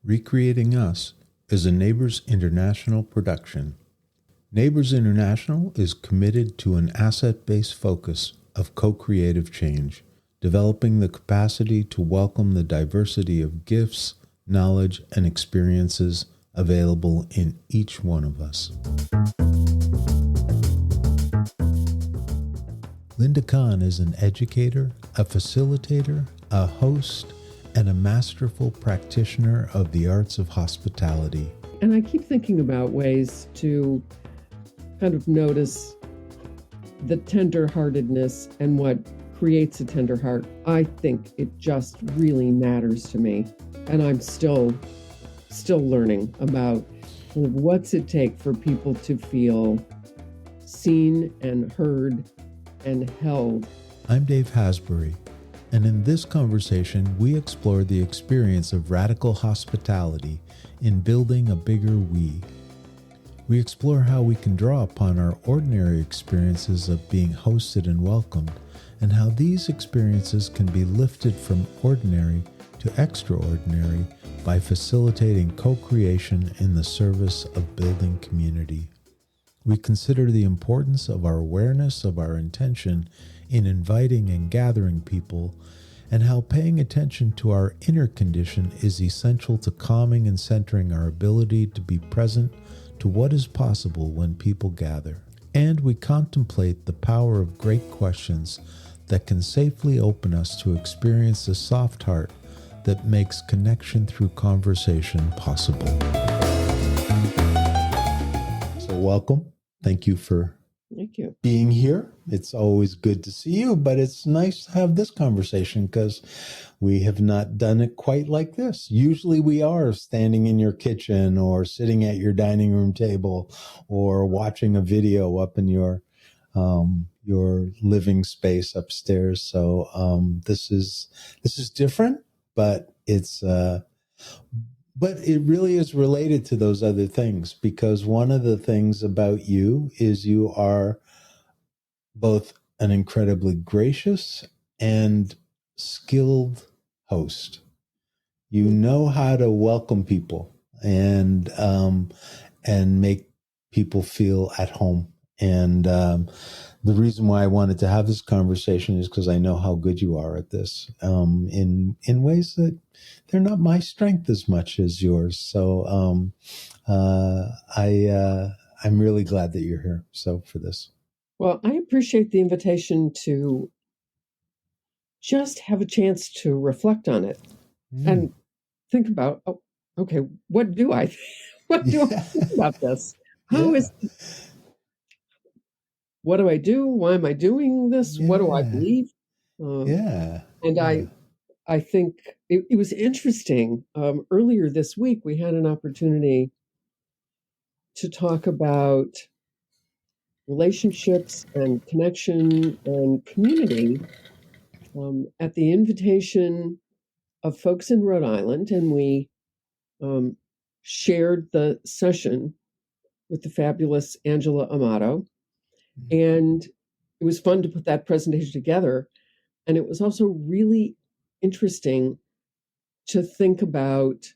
Recreating Us is a Neighbors International production. Neighbors International is committed to an asset-based focus of co-creative change, developing the capacity to welcome the diversity of gifts, knowledge, and experiences available in each one of us. Lynda Kahn is an educator, a facilitator, a host, and a masterful practitioner of the arts of hospitality. And I keep thinking about ways to kind of notice the tender-heartedness and what creates a tender heart. I think it just really matters to me. And I'm still learning about what's it take for people to feel seen and heard and held. I'm Dave Hasbury, and in this conversation, we explore the experience of radical hospitality in building a bigger we. We explore how we can draw upon our ordinary experiences of being hosted and welcomed, and how these experiences can be lifted from ordinary to extraordinary by facilitating co-creation in the service of building community. We consider the importance of our awareness of our intention in inviting and gathering people, and how paying attention to our inner condition is essential to calming and centering our ability to be present to what is possible when people gather. And we contemplate the power of great questions that can safely open us to experience the soft heart that makes connection through conversation possible. So welcome. Thank you for being here. It's always good to see you, but it's nice to have this conversation because we have not done it quite like this. Usually we are standing in your kitchen or sitting at your dining room table or watching a video up in your living space upstairs. So this is different, but but it really is related to those other things, because one of the things about you is you are both an incredibly gracious and skilled host. You know how to welcome people and make people feel at home. And the reason why I wanted to have this conversation is because I know how good you are at this in ways that they're not my strength as much as yours. So I'm really glad that you're here. So for this. Well, I appreciate the invitation to just have a chance to reflect on it and think about, okay, what do I think about this? What do I do? Why am I doing this? What do I believe? I think it was interesting. Earlier this week, we had an opportunity to talk about relationships and connection and community at the invitation of folks in Rhode Island. And we shared the session with the fabulous Angela Amato. And it was fun to put that presentation together. And it was also really interesting to think about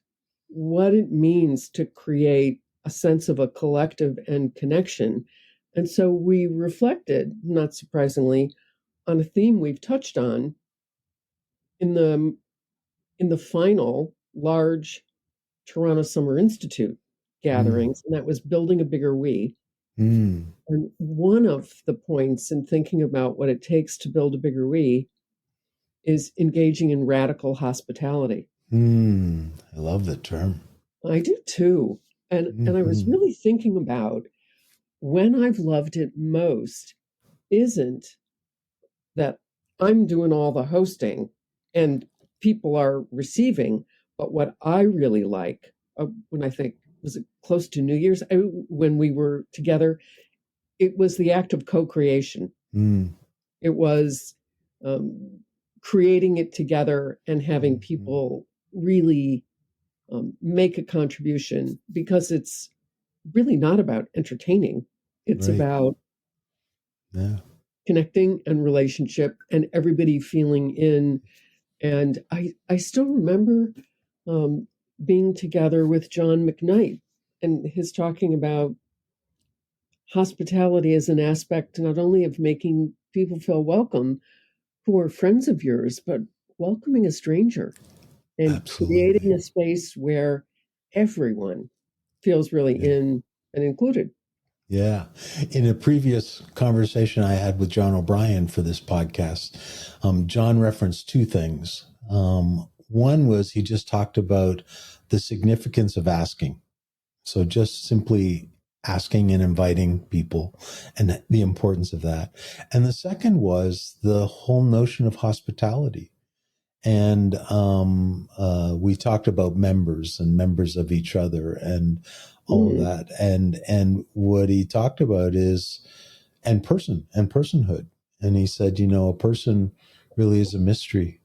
what it means to create a sense of a collective and connection. And so we reflected, not surprisingly, on a theme we've touched on in the final large Toronto Summer Institute gatherings, and that was building a bigger we. And one of the points in thinking about what it takes to build a bigger we is engaging in radical hospitality. I love the term. I do too. And I was really thinking about when I've loved it most isn't that I'm doing all the hosting and people are receiving, but what I really like when I think, was it close to New Year's when we were together, it was the act of co-creation. It was creating it together and having people really make a contribution, because it's really not about entertaining. It's about connecting and relationship and everybody feeling in. And I still remember being together with John McKnight and his talking about hospitality as an aspect not only of making people feel welcome who are friends of yours, but welcoming a stranger and creating Absolutely. a space where everyone feels really Yeah. in and included. Yeah. In a previous conversation I had with John O'Brien for this podcast, John referenced two things. One was he just talked about the significance of asking. So just simply asking and inviting people and the importance of that. And the second was the whole notion of hospitality. And we talked about members and members of each other and all of that. And what he talked about is and personhood. And he said, a person really is a mystery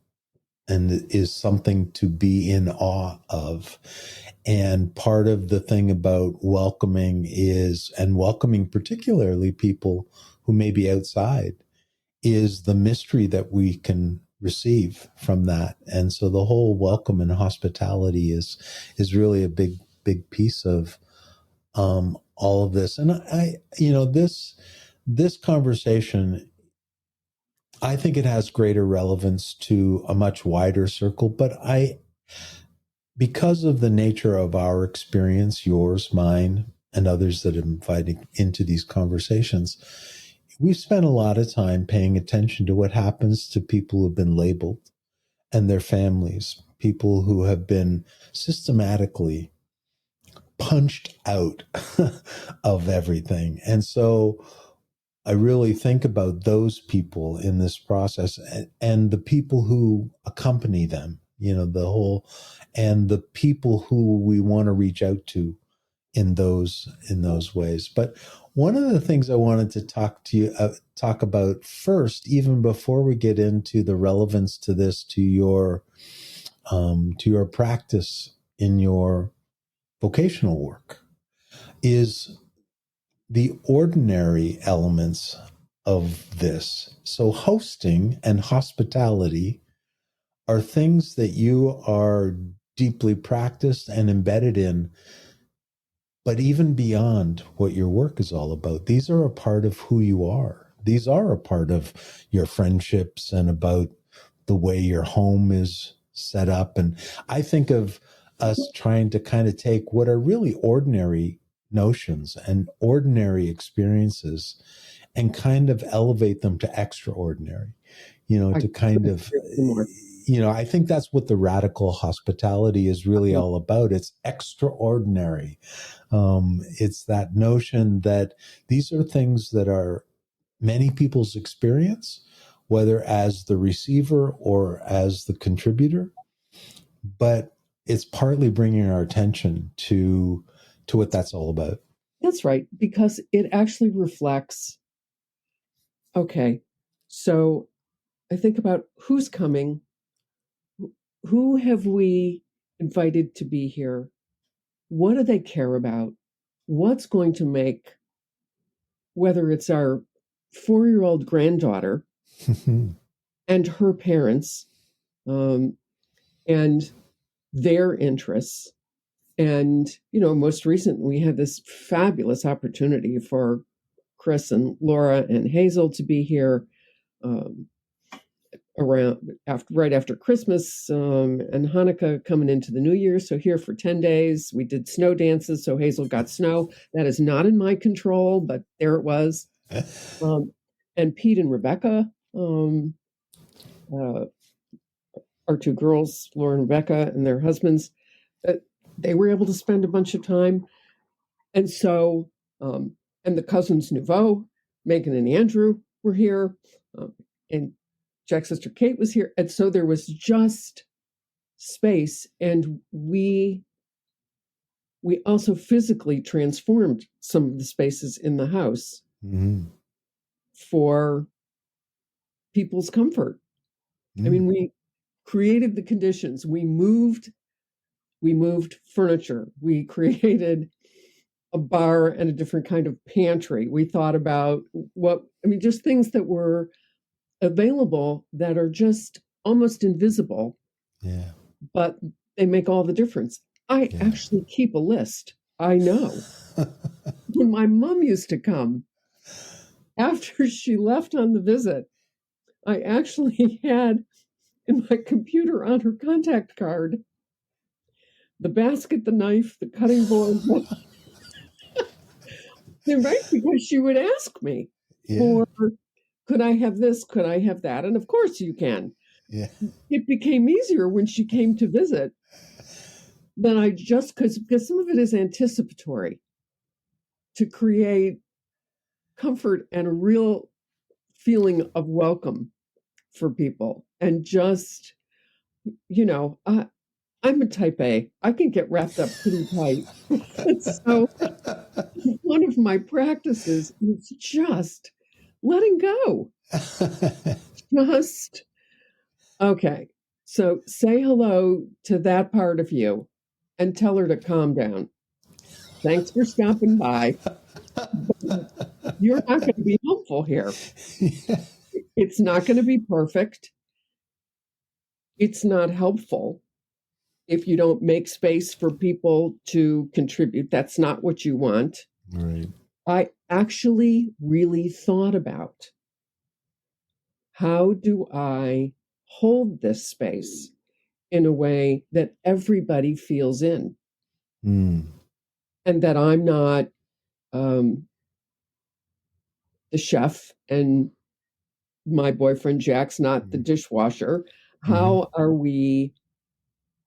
and is something to be in awe of. And part of the thing about welcoming and welcoming particularly people who may be outside, is the mystery that we can receive from that. And so the whole welcome and hospitality is really a big piece of all of this. And this conversation, I think it has greater relevance to a much wider circle, but because of the nature of our experience, yours, mine, and others that are invited into these conversations, we've spent a lot of time paying attention to what happens to people who've been labeled and their families, people who have been systematically punched out of everything. And so I really think about those people in this process and the people who accompany them, and the people who we want to reach out to in those ways. But one of the things I wanted to talk about first, even before we get into the relevance to this to your practice in your vocational work, is the ordinary elements of this. So hosting and hospitality are things that you are deeply practiced and embedded in. But even beyond what your work is all about, these are a part of who you are. These are a part of your friendships and about the way your home is set up. And I think of us trying to kind of take what are really ordinary notions and ordinary experiences and kind of elevate them to extraordinary, to kind of, I think that's what the radical hospitality is really all about. It's extraordinary. It's that notion that these are things that are many people's experience, whether as the receiver or as the contributor, but it's partly bringing our attention to what that's all about. That's right, because it actually reflects, okay, so I think about who's coming, who have we invited to be here, what do they care about, what's going to make, whether it's our 4-year-old granddaughter and her parents and their interests. And, most recently we had this fabulous opportunity for Chris and Laura and Hazel to be here right after Christmas and Hanukkah coming into the New Year. So here for 10 days, we did snow dances. So Hazel got snow. That is not in my control, but there it was. And Pete and Rebecca, our two girls, Laura and Rebecca, and their husbands, they were able to spend a bunch of time. And so, and the cousins Nouveau, Megan and Andrew were here, and Jack's sister Kate was here. And so there was just space. And we also physically transformed some of the spaces in the house for people's comfort. I mean, we created the conditions. We moved furniture. We created a bar and a different kind of pantry. We thought about just things that were available that are just almost invisible. Yeah. But they make all the difference. I Yeah. actually keep a list. I know. When my mom used to come, after she left on the visit, I actually had in my computer on her contact card the basket, the knife, the cutting board. Right? Because she would ask me Yeah. for, could I have this? Could I have that? And of course you can. Yeah. It became easier when she came to visit than I just, because some of it is anticipatory to create comfort and a real feeling of welcome for people. And just, I'm a type A. I can get wrapped up pretty tight. So one of my practices is just letting go. Just, okay. So say hello to that part of you and tell her to calm down. Thanks for stopping by. You're not going to be helpful here. It's not going to be perfect. It's not helpful if you don't make space for people to contribute. That's not what you want. Right. I actually really thought about, how do I hold this space in a way that everybody feels in, Mm. and that I'm not the chef and my boyfriend Jack's not the dishwasher. How are we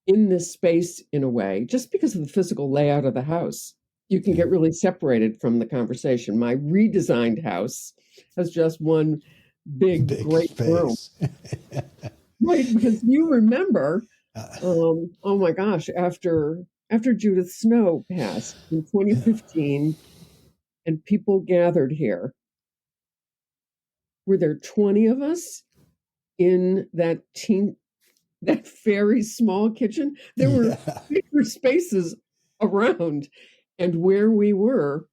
in this space in a way, just because of the physical layout of the house, you can get really separated from the conversation. My redesigned house has just one big great room. Right, because you remember, oh my gosh, after Judith Snow passed in 2015, and people gathered here, were there 20 of us in that very small kitchen? There were bigger spaces around, and where we were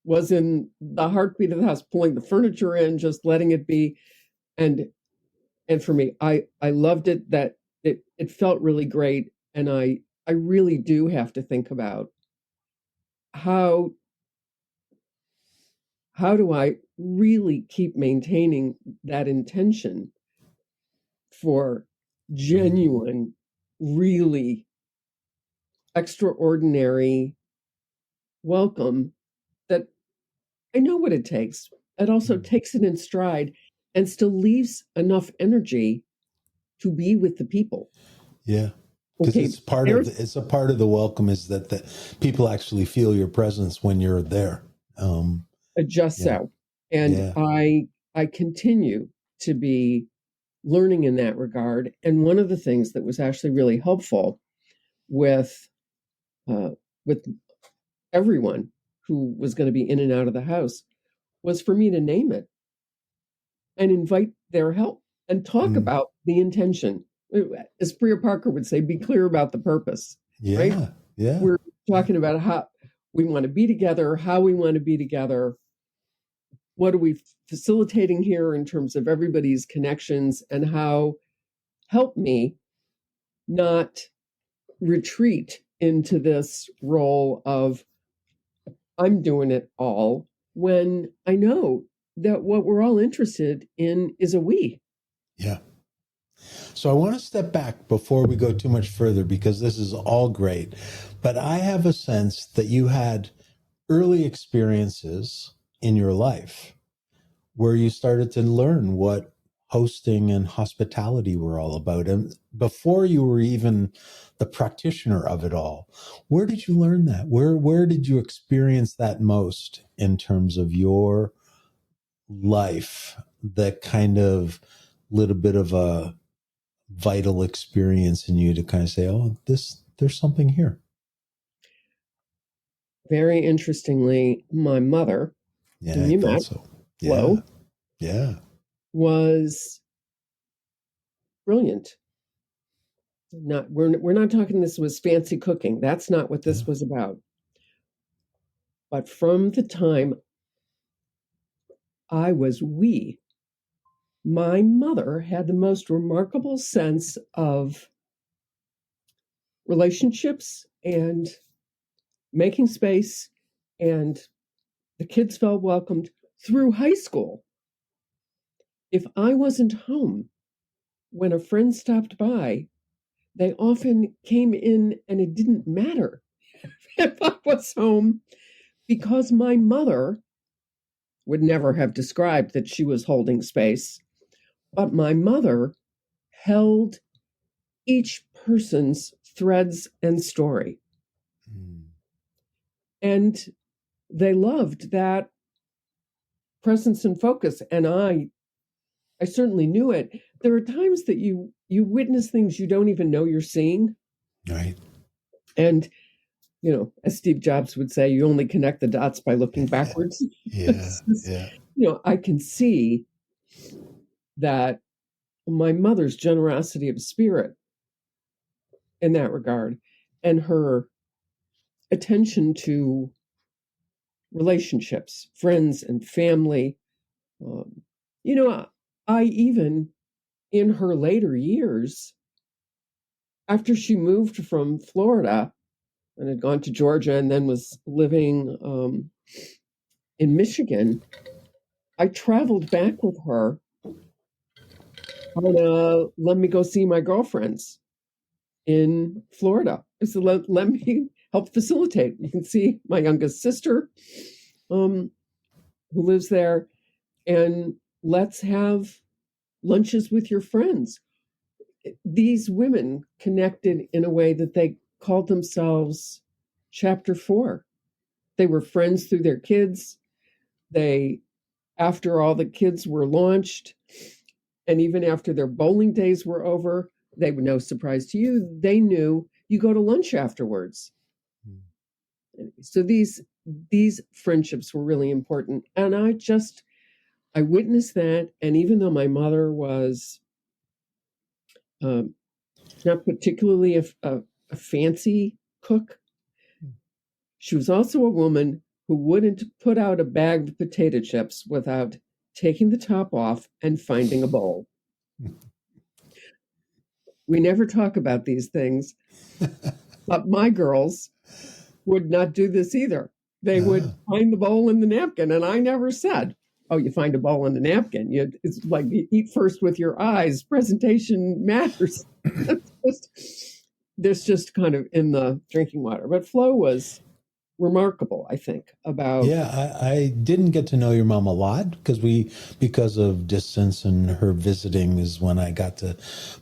was in the heartbeat of the house, pulling the furniture in, just letting it be. And for me, I loved it, that it felt really great. And I really do have to think about how do I really keep maintaining that intention for genuine, really extraordinary welcome, that I know what it takes. It also takes it in stride and still leaves enough energy to be with the people. Yeah. Because Okay, it's a part of the welcome is that the people actually feel your presence when you're there. So. And I continue to be learning in that regard. And one of the things that was actually really helpful with everyone who was going to be in and out of the house was for me to name it and invite their help and talk about the intention. As Priya Parker would say, be clear about the purpose. Right? Yeah. We're talking about how we want to be together, how we want to be together. What are we facilitating here in terms of everybody's connections, and how help me not retreat into this role of I'm doing it all, when I know that what we're all interested in is a we. Yeah. So I want to step back before we go too much further, because this is all great. But I have a sense that you had early experiences in your life where you started to learn what hosting and hospitality were all about. And before you were even the practitioner of it all, where did you learn that? Where did you experience that most in terms of your life, that kind of little bit of a vital experience in you to kind of say, oh, there's something here? Very interestingly, my mother, Yeah, I thought so. Flo, was brilliant. We're not talking this was fancy cooking. That's not what this was about. But from the time I was wee, my mother had the most remarkable sense of relationships and making space, and the kids felt welcomed through high school. If I wasn't home when a friend stopped by, they often came in, and it didn't matter if I was home, because my mother would never have described that she was holding space, but my mother held each person's threads and story. Mm. And they loved that presence and focus. And I certainly knew it. There are times that you witness things you don't even know you're seeing. Right. And, as Steve Jobs would say, you only connect the dots by looking backwards. Yeah. I can see that my mother's generosity of spirit in that regard, and her attention to relationships, friends and family. I even, in her later years, after she moved from Florida and had gone to Georgia and then was living in Michigan, I traveled back with her on let me go see my girlfriends in Florida. I said, let me help facilitate. You can see my youngest sister, who lives there, and let's have lunches with your friends. These women connected in a way that they called themselves Chapter 4. They were friends through their kids. After all the kids were launched, and even after their bowling days were over, they were no surprise to you. They knew you go to lunch afterwards. So these friendships were really important. And I witnessed that. And even though my mother was not particularly a fancy cook, she was also a woman who wouldn't put out a bag of potato chips without taking the top off and finding a bowl. We never talk about these things, but my girls would not do this either. They would find the bowl in the napkin, and I never said, "Oh, you find a bowl in the napkin." It's like you eat first with your eyes. Presentation matters. There's just kind of in the drinking water. But Flo was remarkable, I think, about... Yeah, I didn't get to know your mom a lot because of distance, and her visiting is when I got to,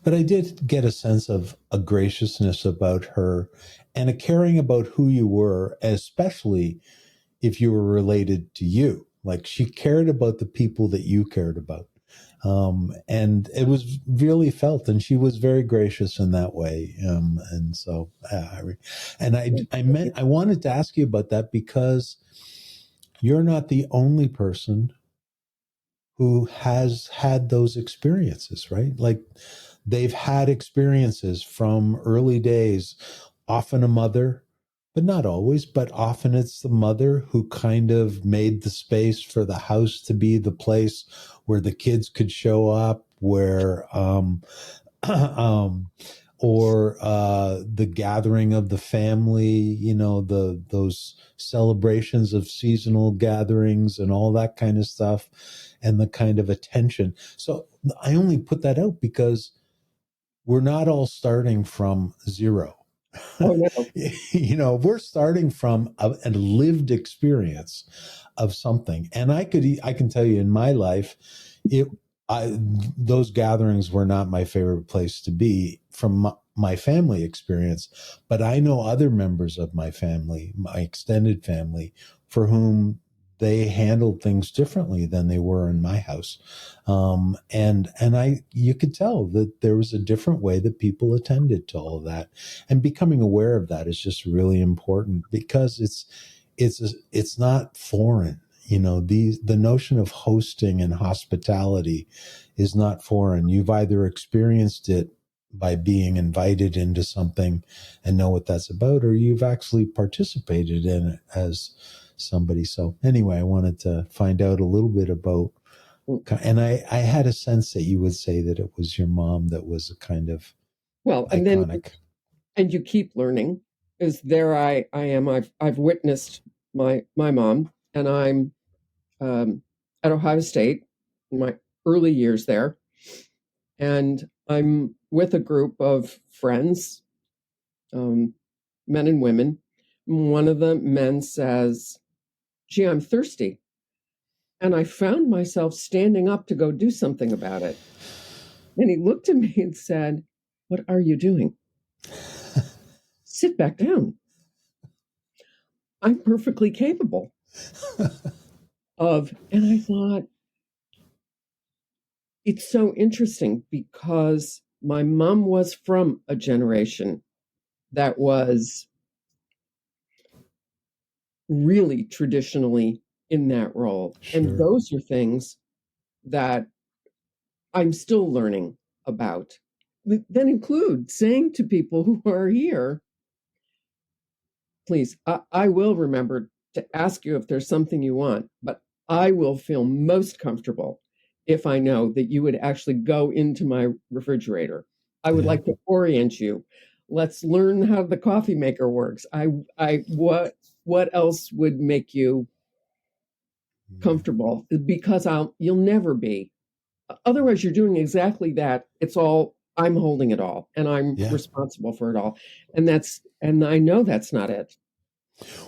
but I did get a sense of a graciousness about her and a caring about who you were, especially if you were related to you. Like, she cared about the people that you cared about. And it was really felt, and she was very gracious in that way. And so, I wanted to ask you about that, because you're not the only person who has had those experiences, right? Like, they've had experiences from early days, often a mother, but not always, but often it's the mother who kind of made the space for the house to be the place where the kids could show up, where, or the gathering of the family, those celebrations of seasonal gatherings and all that kind of stuff, and the kind of attention. So I only put that out because we're not all starting from zero. Oh, no. We're starting from a lived experience of something. And I can tell you, in my life, those gatherings were not my favorite place to be from my family experience, but I know other members of my family, my extended family, for whom they handled things differently than they were in my house. And you could tell that there was a different way that people attended to all of that, and becoming aware of that is just really important, because it's not foreign. The notion of hosting and hospitality is not foreign. You've either experienced it by being invited into something and know what that's about, or you've actually participated in it as somebody. So anyway, I wanted to find out a little bit about, and I had a sense that you would say that it was your mom that was a kind of iconic. And you keep learning. is there I am. I've witnessed my mom, and I'm at Ohio State in my early years there, and I'm with a group of friends, men and women. One of the men says, "Gee, I'm thirsty." And I found myself standing up to go do something about it. And he looked at me and said, "What are you doing? Sit back down. I'm perfectly capable of." And I thought, it's so interesting because my mom was from a generation that was really traditionally in that role. Sure. And those are things that I'm still learning about. That include saying to people who are here, please, I will remember to ask you if there's something you want, but I will feel most comfortable if I know that you would actually go into my refrigerator. I would like to orient you. Let's learn how the coffee maker works. What else would make you comfortable? Because you'll never be. Otherwise, you're doing exactly that. It's all, I'm holding it all, and I'm responsible for it all. And I know that's not it.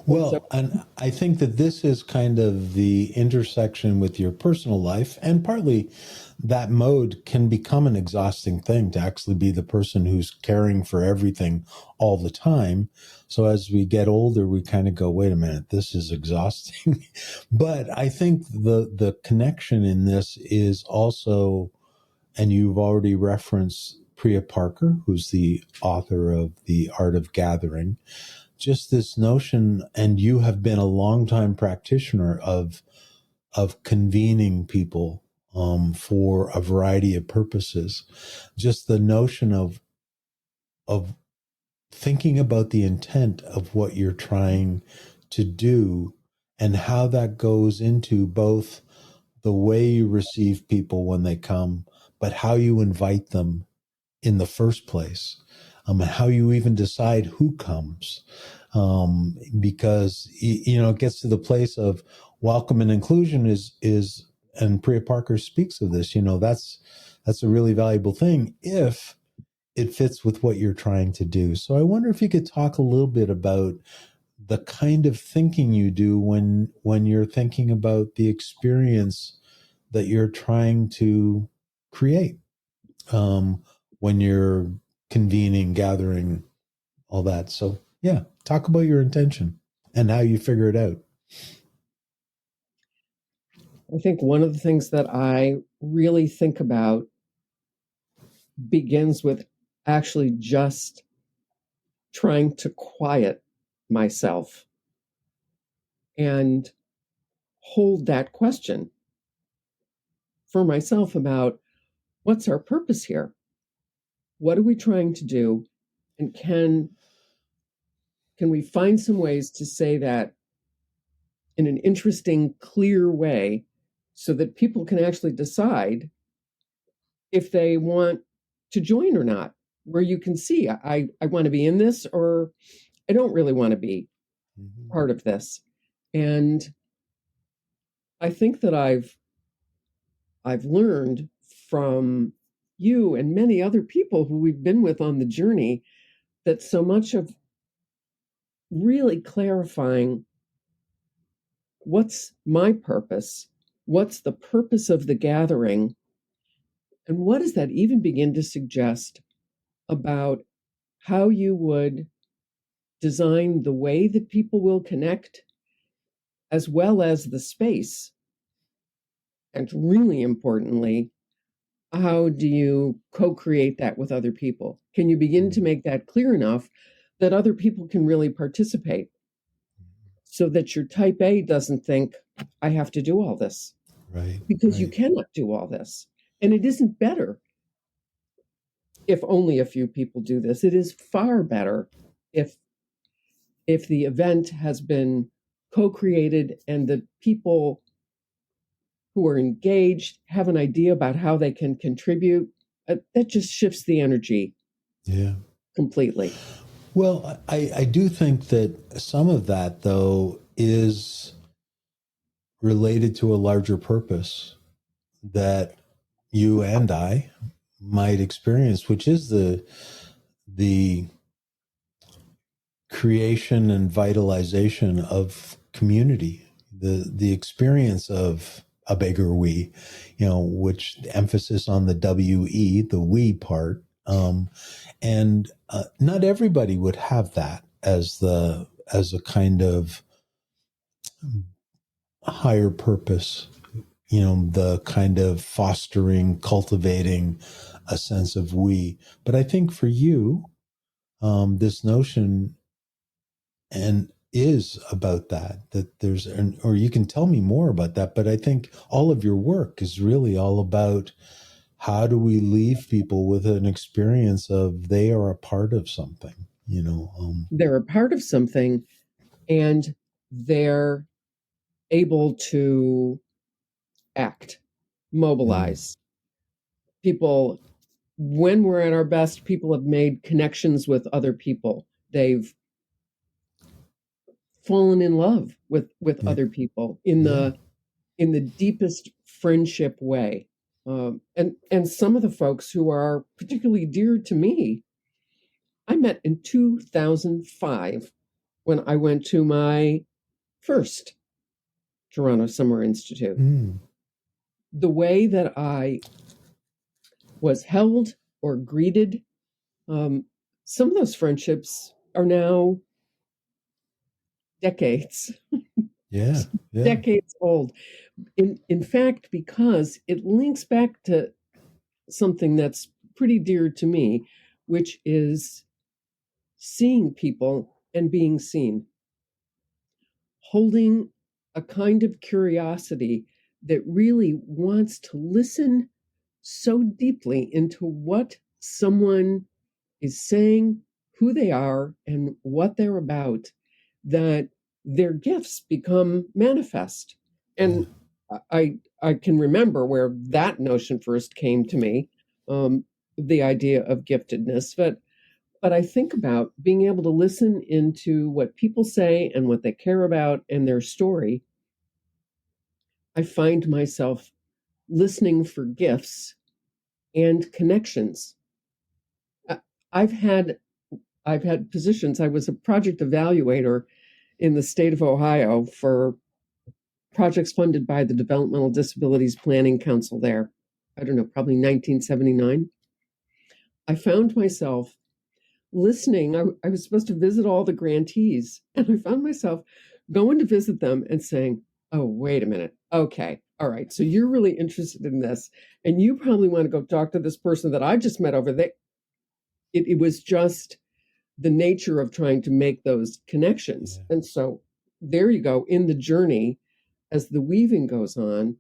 Well, and I think that this is kind of the intersection with your personal life, and partly that mode can become an exhausting thing to actually be the person who's caring for everything all the time. So as we get older, we kind of go, wait a minute, this is exhausting. But I think the connection in this is also, and you've already referenced Priya Parker, who's the author of The Art of Gathering, just this notion, and you have been a longtime practitioner of convening people for a variety of purposes. Just the notion of thinking about the intent of what you're trying to do and how that goes into both the way you receive people when they come, but how you invite them in the first place, and how you even decide who comes. Because, it gets to the place of welcome and inclusion is, and Priya Parker speaks of this, that's a really valuable thing if it fits with what you're trying to do. So I wonder if you could talk a little bit about the kind of thinking you do when you're thinking about the experience that you're trying to create, when you're convening, gathering, all that. So yeah, talk about your intention and how you figure it out. I think one of the things that I really think about begins with actually just trying to quiet myself and hold that question for myself about what's our purpose here? What are we trying to do? And can we find some ways to say that in an interesting, clear way so that people can actually decide if they want to join or not, where you can see, I want to be in this, or I don't really want to be part of this. And I think that I've learned from you and many other people who we've been with on the journey that so much of really clarifying what's my purpose, what's the purpose of the gathering, and what does that even begin to suggest about how you would design the way that people will connect, as well as the space. And really importantly, how do you co-create that with other people? Can you begin to make that clear enough that other people can really participate, so that your type A doesn't think, I have to do all this? Right. Because you cannot do all this. And it isn't better if only a few people do this. It is far better if the event has been co-created and the people who are engaged have an idea about how they can contribute. That just shifts the energy completely. Well, I do think that some of that, though, is related to a larger purpose that you and I might experience, which is the creation and vitalization of community, the experience of a bigger we, which emphasis on the we, the we part, and not everybody would have that as a kind of higher purpose, the kind of fostering, cultivating a sense of we. But I think for you, this notion and is about that there's or you can tell me more about that, but I think all of your work is really all about how do we leave people with an experience of they are a part of something, They're a part of something, and they're able to act, mobilize. People, when we're at our best, people have made connections with other people. They've fallen in love with Yeah. other people in the deepest friendship way. And some of the folks who are particularly dear to me, I met in 2005 when I went to my first Toronto Summer Institute. The way that I was held or greeted, some of those friendships are now decades, decades old. In fact, because it links back to something that's pretty dear to me, which is seeing people and being seen, holding a kind of curiosity that really wants to listen so deeply into what someone is saying, who they are, and what they're about, that their gifts become manifest. And I can remember where that notion first came to me, the idea of giftedness. But I think about being able to listen into what people say and what they care about and their story. I find myself listening for gifts and connections. I've had positions. I was a project evaluator in the state of Ohio for projects funded by the Developmental Disabilities Planning Council there. I don't know, probably 1979. I found myself listening. I was supposed to visit all the grantees, and I found myself going to visit them and saying, oh, wait a minute. Okay. All right. So you're really interested in this, and you probably want to go talk to this person that I just met over there. It was just the nature of trying to make those connections. Yeah. And so there you go. In the journey, as the weaving goes on,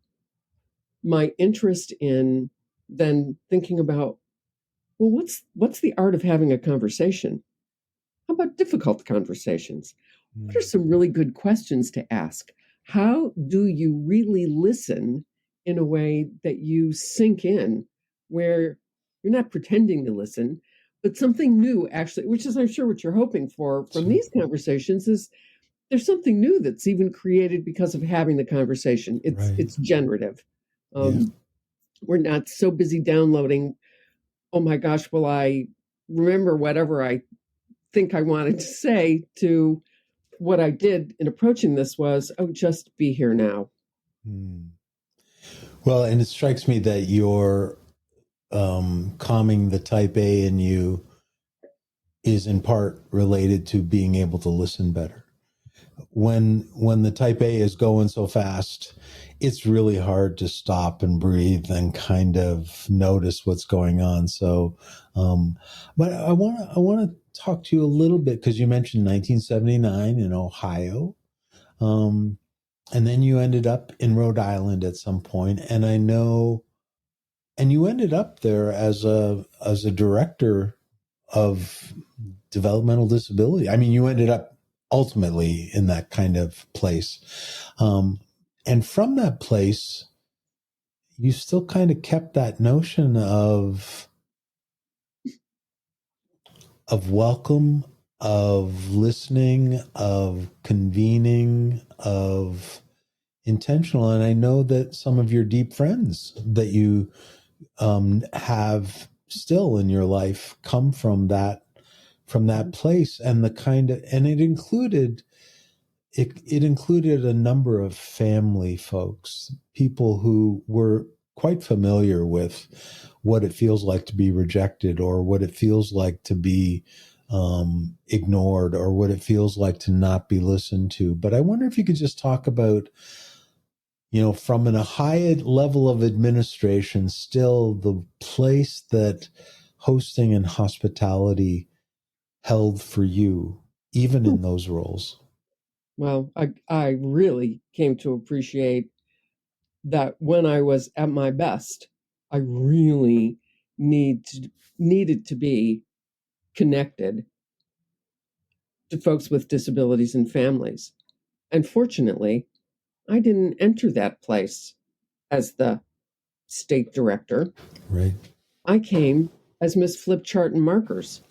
my interest in then thinking about, well, what's the art of having a conversation? How about difficult conversations? What are some really good questions to ask? How do you really listen in a way that you sink in, where you're not pretending to listen, but something new actually, which is I'm sure what you're hoping for from these conversations, is there's something new that's even created because of having the conversation. It's generative. We're not so busy downloading, oh my gosh, will I remember whatever I think I wanted to say, to what I did in approaching this was, oh, just be here now. Well, and it strikes me that you're calming the type A in you is in part related to being able to listen better. When the type A is going so fast, it's really hard to stop and breathe and kind of notice what's going on. So, but I want to talk to you a little bit, because you mentioned 1979 in Ohio, and then you ended up in Rhode Island at some point, and I know, and you ended up there as a director of developmental disability. I mean, you ended up ultimately in that kind of place. And from that place, you still kind of kept that notion of welcome, of listening, of convening, of intentional. And I know that some of your deep friends that you have still in your life come from that place, and the kind of, and it included a number of family folks, people who were quite familiar with what it feels like to be rejected, or what it feels like to be ignored, or what it feels like to not be listened to. But I wonder if you could just talk about, from a high level of administration, still the place that hosting and hospitality held for you, even in those roles. Well, I really came to appreciate that when I was at my best, I really needed to be connected to folks with disabilities and families. And fortunately, I didn't enter that place as the state director. Right. I came as Miss Flip Chart and Markers.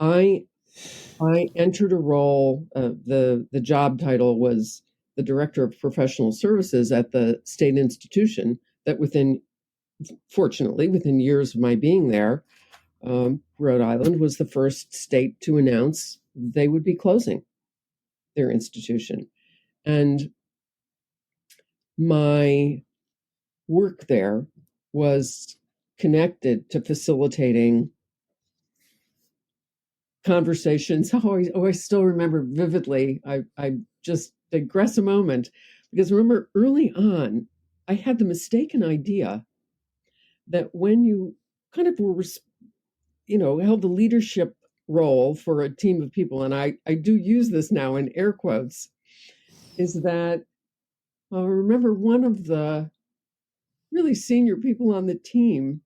I entered a role. The job title was the director of professional services at the state institution. That fortunately, within years of my being there, Rhode Island was the first state to announce they would be closing their institution. And my work there was connected to facilitating conversations. I still remember vividly. I just digress a moment, because remember early on, I had the mistaken idea that when you kind of were, held the leadership role for a team of people, and I do use this now in air quotes, is that I remember one of the really senior people on the team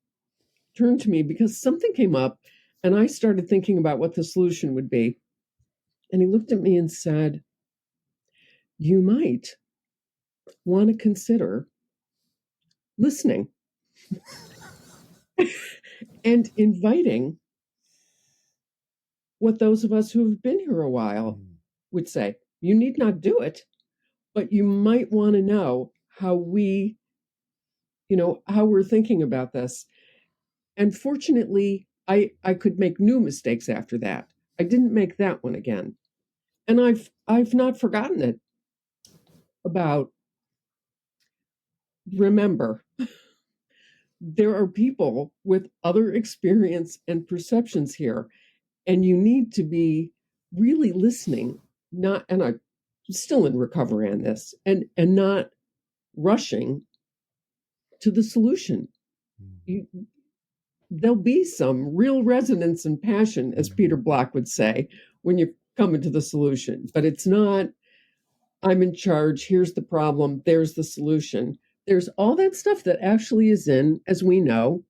turned to me because something came up, and I started thinking about what the solution would be. And he looked at me and said, "You might want to consider listening and inviting what those of us who have been here a while would say. You need not do it, but you might want to know how how we're thinking about this." And fortunately, I could make new mistakes after that. I didn't make that one again. And I've not forgotten it. Remember, there are people with other experience and perceptions here, and you need to be really listening, and I'm still in recovery on this, and not rushing to the solution. There'll be some real resonance and passion, as Peter Block would say, when you come into the solution. But it's not, I'm in charge, here's the problem, there's the solution. There's all that stuff that actually is as we know,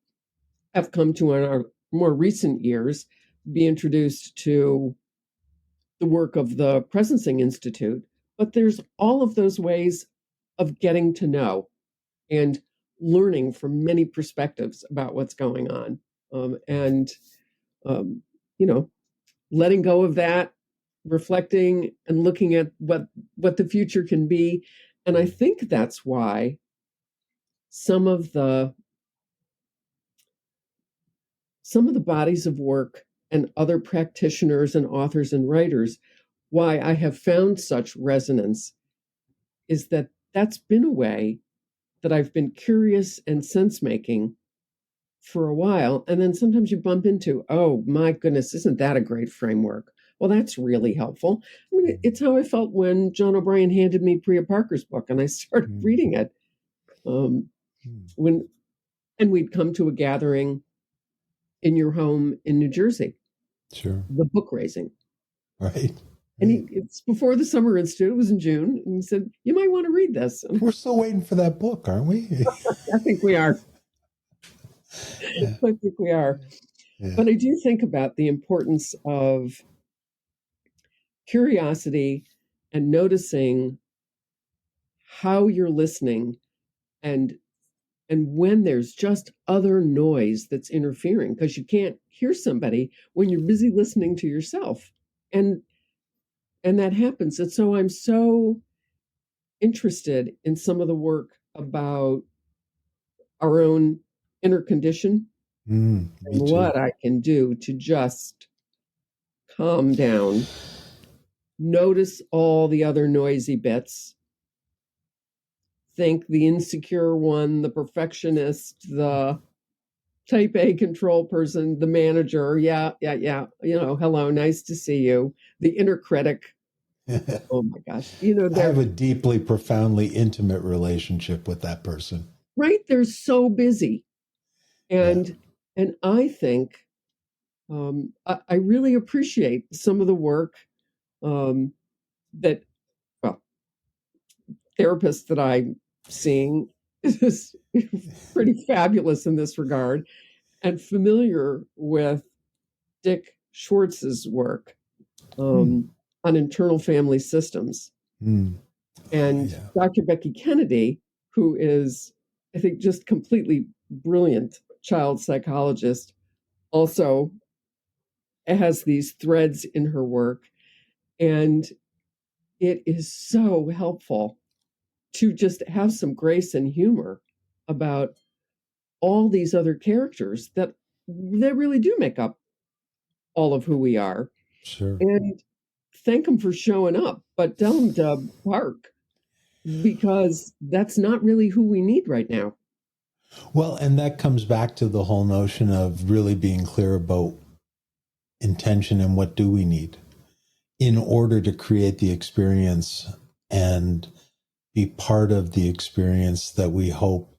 have come to in our more recent years, be introduced to the work of the Presencing Institute. But there's all of those ways of getting to know and learning from many perspectives about what's going on. And letting go of that, reflecting and looking at what the future can be. And I think that's why some of the bodies of work and other practitioners and authors and writers, why I have found such resonance, is that that's been a way that I've been curious and sense-making for a while. And then sometimes you bump into, oh my goodness, isn't that a great framework? Well, that's really helpful. I mean, it's how I felt when John O'Brien handed me Priya Parker's book and I started reading it. And we'd come to a gathering in your home in New Jersey. Sure. The book raising. Right. And it's before the Summer Institute. It was in June. And he said, you might want to read this. And we're still waiting for that book, aren't we? I think we are. Yeah. I think we are. Yeah. But I do think about the importance of curiosity and noticing how you're listening and And when there's just other noise that's interfering, because you can't hear somebody when you're busy listening to yourself. And that happens. And so I'm so interested in some of the work about our own inner condition Me and too. what I can do to just calm down, notice all the other noisy bits, think the insecure one, the perfectionist, the type A control person, the manager. Yeah. Hello, nice to see you. The inner critic. Oh my gosh. I have a deeply, profoundly intimate relationship with that person. Right. They're so busy. And I think I really appreciate some of the work that, well, therapists that I'm seeing is pretty fabulous in this regard, and familiar with Dick Schwartz's work on internal family systems. And Dr. Becky Kennedy, who is, I think, just completely brilliant child psychologist, also has these threads in her work. And it is so helpful to just have some grace and humor about all these other characters that really do make up all of who we are. Sure. And thank them for showing up, but tell them to park, because that's not really who we need right now. Well, and that comes back to the whole notion of really being clear about intention and what do we need in order to create the experience and be part of the experience that we hope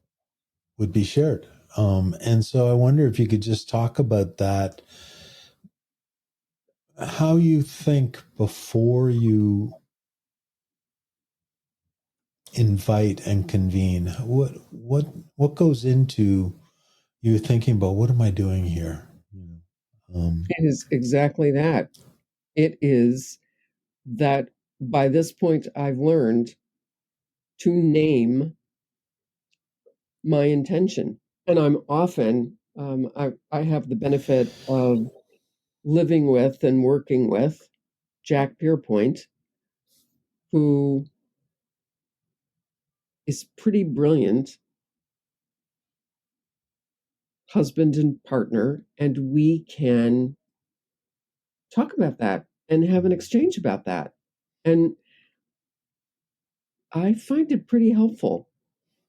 would be shared. And so I wonder if you could just talk about that, how you think before you invite and convene. What goes into you thinking about what am I doing here? It is exactly that. It is that by this point I've learned to name my intention. And I'm often, I have the benefit of living with and working with Jack Pierpoint, who is pretty brilliant husband and partner, and we can talk about that and have an exchange about that. And I find it pretty helpful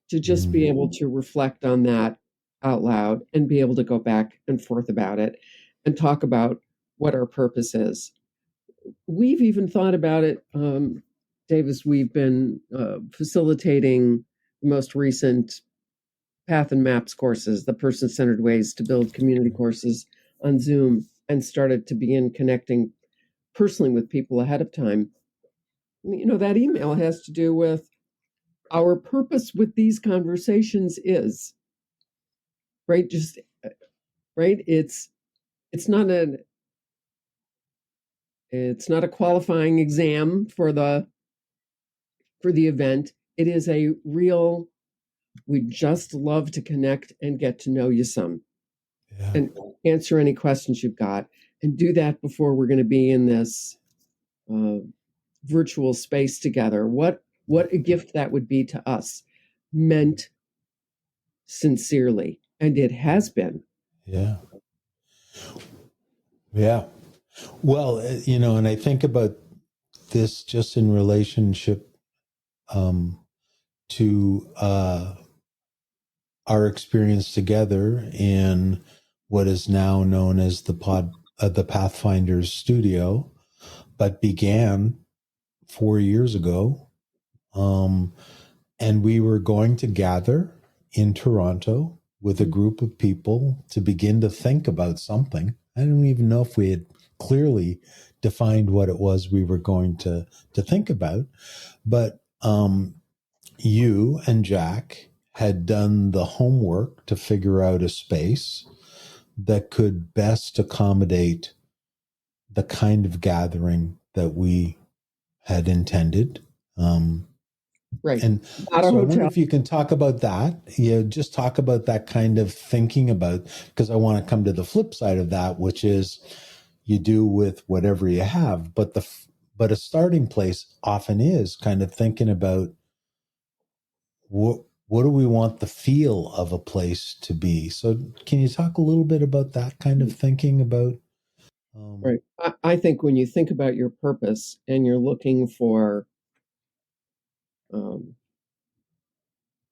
to just be able to reflect on that out loud and be able to go back and forth about it and talk about what our purpose is. We've even thought about it, Davis, we've been facilitating the most recent Path and Maps courses, the person-centered ways to build community courses on Zoom, and started to begin connecting personally with people ahead of time. That email has to do with our purpose with these conversations is, right? Just, right? It's not a qualifying exam for the event. It is a real, we'd just love to connect and get to know you some. And answer any questions you've got, and do that before we're going to be in this virtual space together. What a gift that would be to us, meant sincerely, and it has been. Yeah. Well, and I think about this just in relationship to our experience together in what is now known as the Pathfinders Studio, but began 4 years ago. And we were going to gather in Toronto with a group of people to begin to think about something. I don't even know if we had clearly defined what it was we were going to think about, but you and Jack had done the homework to figure out a space that could best accommodate the kind of gathering that we had intended. Right. And Not a so I wonder hotel. if you can talk about that. Just talk about that kind of thinking about, because I want to come to the flip side of that, which is you do with whatever you have. But a starting place often is kind of thinking about what do we want the feel of a place to be. So can you talk a little bit about that kind of thinking about? Right. I think when you think about your purpose and you're looking for um,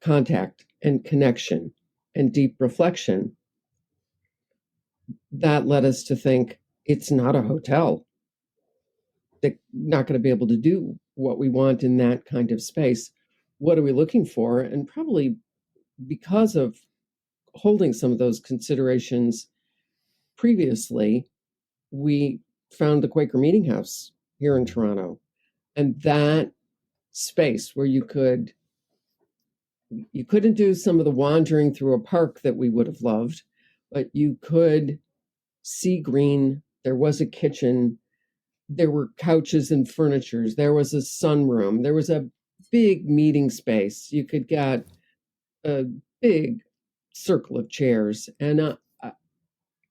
contact and connection and deep reflection, that led us to think it's not a hotel. They're not going to be able to do what we want in that kind of space. What are we looking for? And probably because of holding some of those considerations previously, we found the Quaker Meeting House here in Toronto. And that space where you couldn't do some of the wandering through a park that we would have loved, but you could see green. There was a kitchen. There were couches and furnitures. There was a sunroom. There was a big meeting space. You could get a big circle of chairs. And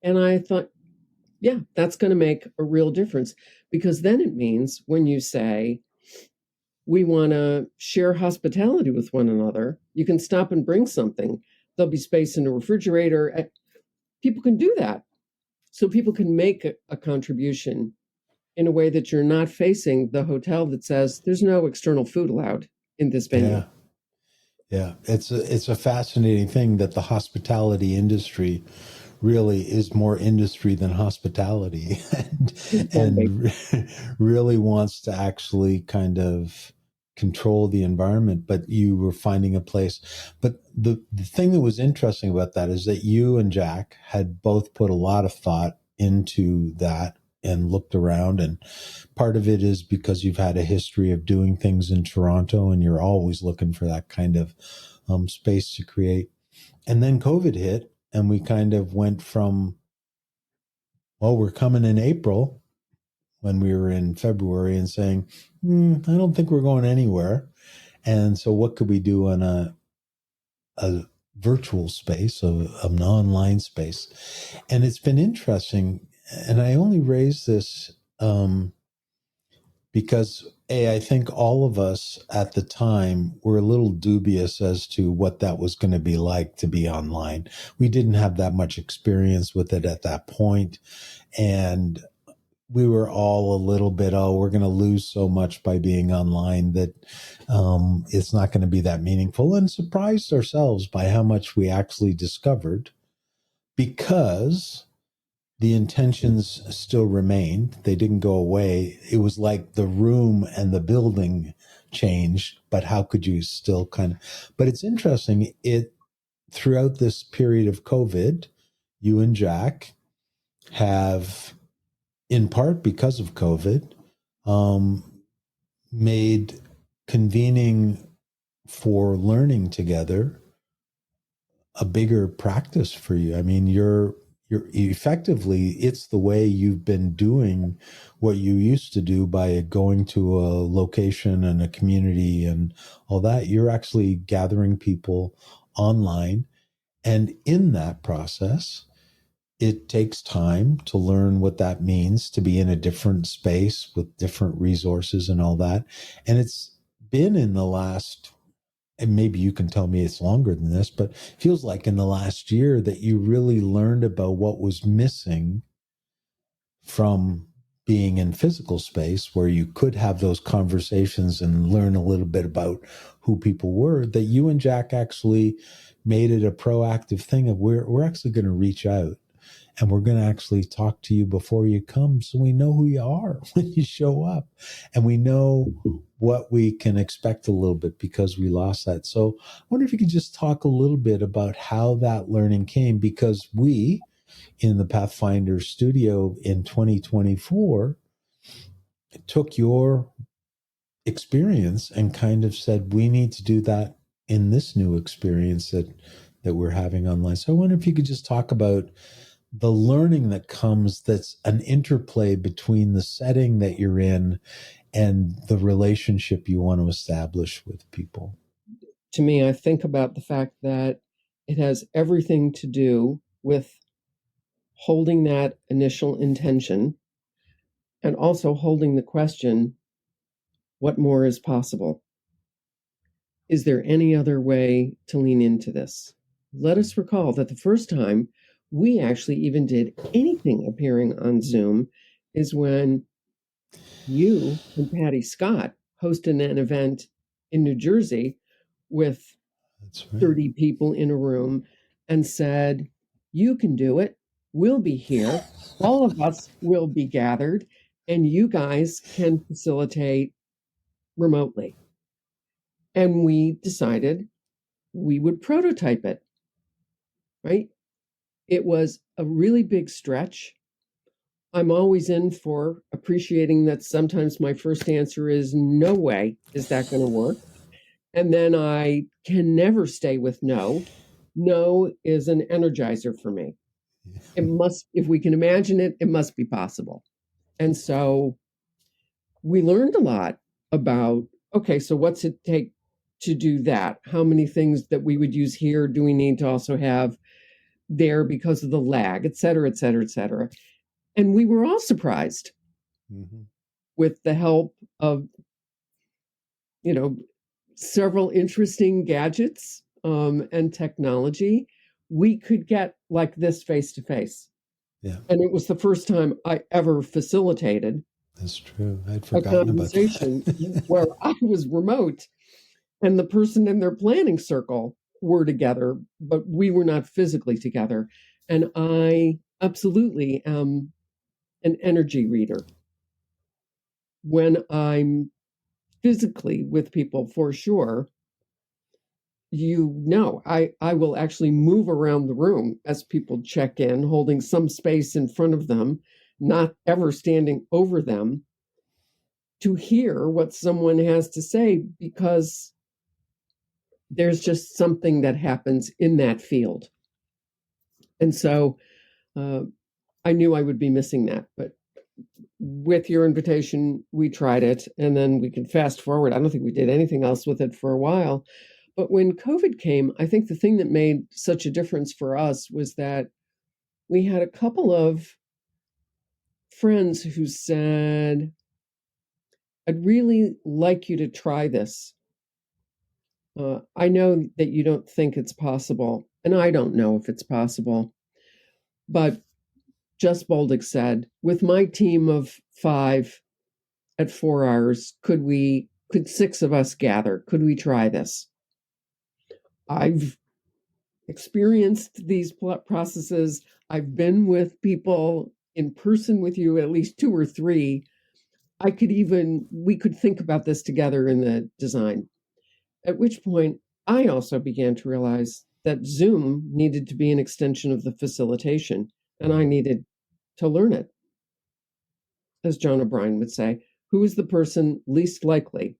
I thought, yeah, that's going to make a real difference, because then it means when you say we want to share hospitality with one another, you can stop and bring something. There'll be space in the refrigerator. People can do that. So people can make a contribution in a way that you're not facing the hotel that says there's no external food allowed in this venue. Yeah. Yeah, it's a fascinating thing that the hospitality industry really is more industry than hospitality, and really wants to actually kind of control the environment. But you were finding a place. But the thing that was interesting about that is that you and Jack had both put a lot of thought into that and looked around, and part of it is because you've had a history of doing things in Toronto and you're always looking for that kind of space to create. And then COVID hit and we kind of went from, well, we're coming in April, when we were in February, and saying, I don't think we're going anywhere. And so what could we do on a virtual space, an online space? And it's been interesting. And I only raise this because I think all of us at the time were a little dubious as to what that was going to be like to be online. We didn't have that much experience with it at that point, and we were all a little bit, we're going to lose so much by being online that it's not going to be that meaningful, and surprised ourselves by how much we actually discovered, because the intentions still remained. They didn't go away. It was like the room and the building changed, but how could you still kind of, but it's interesting. Throughout this period of COVID, you and Jack have, in part because of COVID, made convening for learning together a bigger practice for you. I mean, you're effectively, it's the way you've been doing what you used to do by going to a location and a community and all that. You're actually gathering people online. And in that process, it takes time to learn what that means to be in a different space with different resources and all that. And it's been in the last, and maybe you can tell me it's longer than this, but it feels like in the last year that you really learned about what was missing from being in physical space, where you could have those conversations and learn a little bit about who people were, that you and Jack actually made it a proactive thing of we're actually going to reach out and we're going to actually talk to you before you come, so we know who you are when you show up, and we know what we can expect a little bit, because we lost that. So I wonder if you could just talk a little bit about how that learning came, because we in the Pathfinder studio in 2024 took your experience and kind of said, we need to do that in this new experience that we're having online. So I wonder if you could just talk about the learning that comes, that's an interplay between the setting that you're in and the relationship you want to establish with people. To me, I think about the fact that it has everything to do with holding that initial intention and also holding the question, what more is possible? Is there any other way to lean into this? Let us recall that the first time we actually even did anything appearing on Zoom is when you and Patty Scott hosted an event in New Jersey with That's right. 30 people in a room and said, you can do it. We'll be here. All of us will be gathered, and you guys can facilitate remotely. And we decided we would prototype it, right? It was a really big stretch. I'm always in for appreciating that sometimes my first answer is no way is that going to work. And then I can never stay with no. No is an energizer for me. It must, if we can imagine it, it must be possible. And so we learned a lot about, okay, so what's it take to do that? How many things that we would use here do we need to also have there because of the lag, et cetera, et cetera, et cetera. And we were all surprised with the help of, several interesting gadgets and technology. We could get like this face to face. Yeah. And it was the first time I ever facilitated. That's true. I'd A forgotten about conversation that. where I was remote and the person in their planning circle were together, but we were not physically together. And I absolutely am an energy reader. When I'm physically with people, for sure, I will actually move around the room as people check in, holding some space in front of them, not ever standing over them, to hear what someone has to say, because there's just something that happens in that field. And so I knew I would be missing that, but with your invitation, we tried it, and then we can fast forward. I don't think we did anything else with it for a while. But when COVID came, I think the thing that made such a difference for us was that we had a couple of friends who said, I'd really like you to try this. I know that you don't think it's possible, and I don't know if it's possible, but Jess Boldick said, with my team of 5 at 4 hours, could 6 of us gather? Could we try this? I've experienced these processes. I've been with people in person with you, at least 2 or 3. We could think about this together in the design. At which point, I also began to realize that Zoom needed to be an extension of the facilitation, and I needed to learn it. As John O'Brien would say, who is the person least likely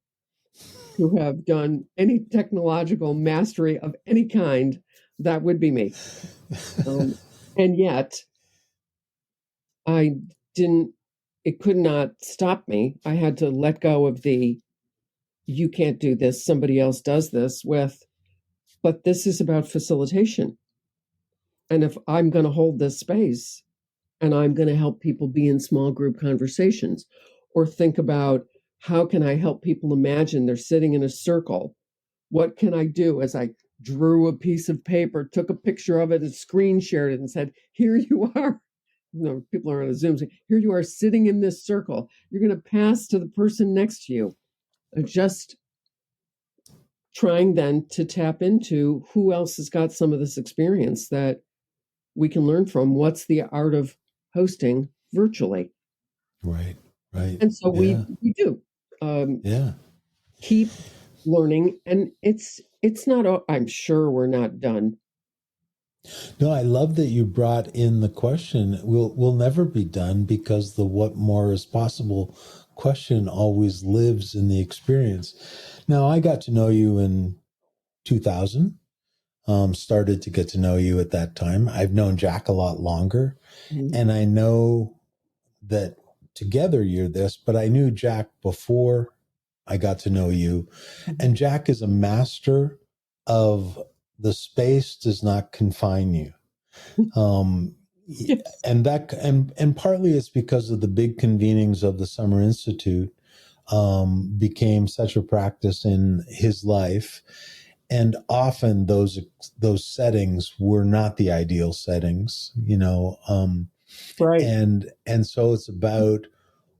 to have done any technological mastery of any kind? That would be me. And yet, it could not stop me. I had to let go of you can't do this, somebody else does this, but this is about facilitation. And if I'm going to hold this space and I'm going to help people be in small group conversations, or think about how can I help people imagine they're sitting in a circle? What can I do? As I drew a piece of paper, took a picture of it, and screen shared it and said, here you are. People are on a Zoom saying, here you are sitting in this circle. You're going to pass to the person next to you. Just trying then to tap into who else has got some of this experience that we can learn from. What's the art of hosting virtually? Right. And so we do keep learning, and it's not, I'm sure we're not done. No, I love that you brought in the question. We'll never be done, because the what more is possible question always lives in the experience. Now, I got to know you in 2000, started to get to know you at that time. I've known Jack a lot longer, and I know that together you're this, but I knew Jack before I got to know you. And Jack is a master of the space does not confine you. Yes. And partly it's because of the big convenings of the Summer Institute became such a practice in his life. And often those settings were not the ideal settings, Right. And so it's about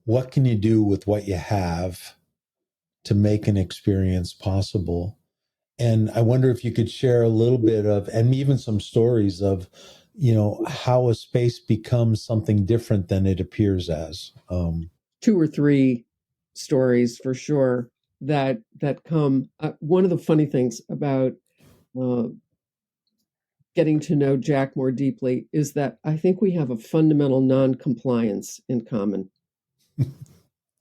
what can you do with what you have to make an experience possible. And I wonder if you could share a little bit of, and even some stories of, how a space becomes something different than it appears as. 2 or 3 stories for sure that come. One of the funny things about getting to know Jack more deeply is that I think we have a fundamental non-compliance in common.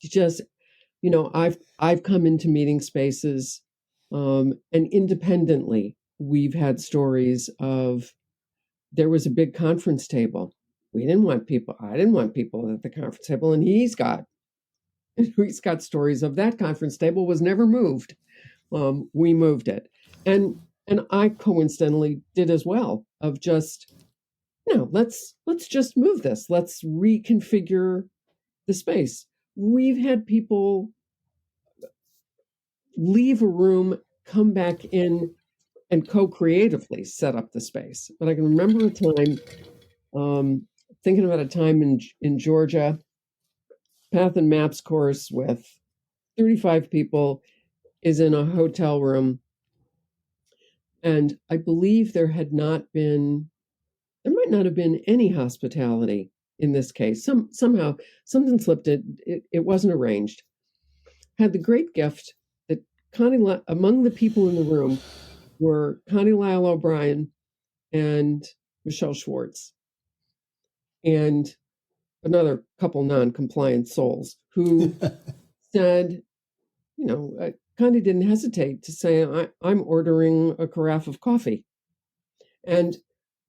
Just, I've come into meeting spaces, and independently, we've had stories of there was a big conference table. I didn't want people at the conference table, and he's got stories of that conference table was never moved. We moved it, and I coincidentally did as well. Of just let's just move this. Let's reconfigure the space. We've had people leave a room, come back in, and co-creatively set up the space. But I can remember a time, thinking about a time in Georgia, Path and Maps course with 35 people is in a hotel room. And I believe there might not have been any hospitality in this case. Somehow something slipped. It wasn't arranged. Had the great gift that among the people in the room were Connie Lyle O'Brien and Michelle Schwartz, and another couple non-compliant souls who said, Connie didn't hesitate to say, I'm ordering a carafe of coffee. And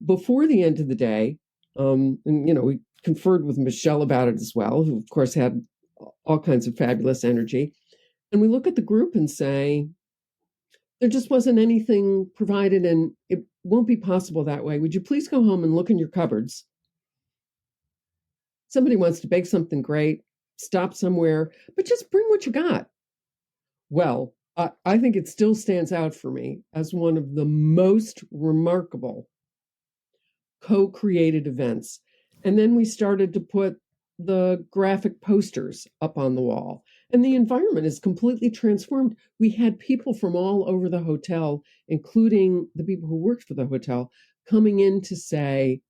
before the end of the day, we conferred with Michelle about it as well, who of course had all kinds of fabulous energy. And we look at the group and say, there just wasn't anything provided, and it won't be possible that way. Would you please go home and look in your cupboards? Somebody wants to bake something great, stop somewhere, but just bring what you got. Well, I think it still stands out for me as one of the most remarkable co-created events. And then we started to put the graphic posters up on the wall, and the environment is completely transformed. We had people from all over the hotel, including the people who worked for the hotel, coming in to say,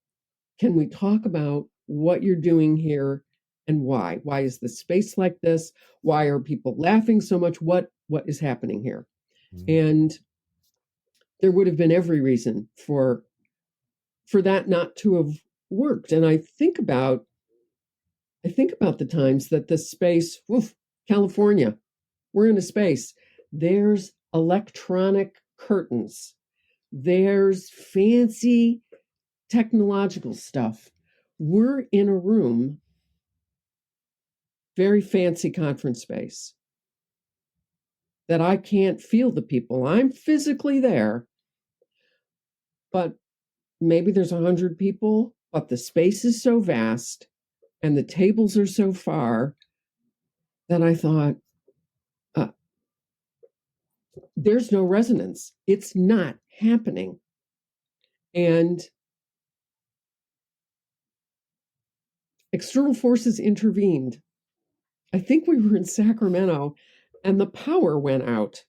can we talk about what you're doing here and why? Why is the space like this? Why are people laughing so much? What is happening here? Mm-hmm. And there would have been every reason for that not to have worked. And I think about the times that the space, California, we're in a space. There's electronic curtains. There's fancy technological stuff. We're in a room, very fancy conference space, that I can't feel the people. I'm physically there, but maybe there's 100 people, but the space is so vast and the tables are so far that I thought, there's no resonance. It's not happening. And external forces intervened. I think we were in Sacramento and the power went out.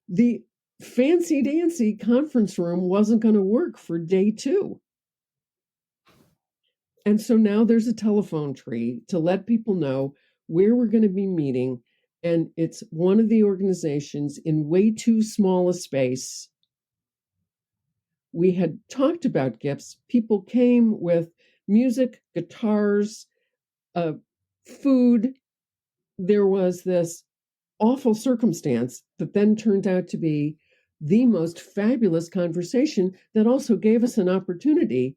The fancy dancy conference room wasn't going to work for day 2. And so now there's a telephone tree to let people know where we're going to be meeting. And it's one of the organizations in way too small a space. We had talked about gifts. People came with music, guitars, food. There was this awful circumstance that then turned out to be the most fabulous conversation that also gave us an opportunity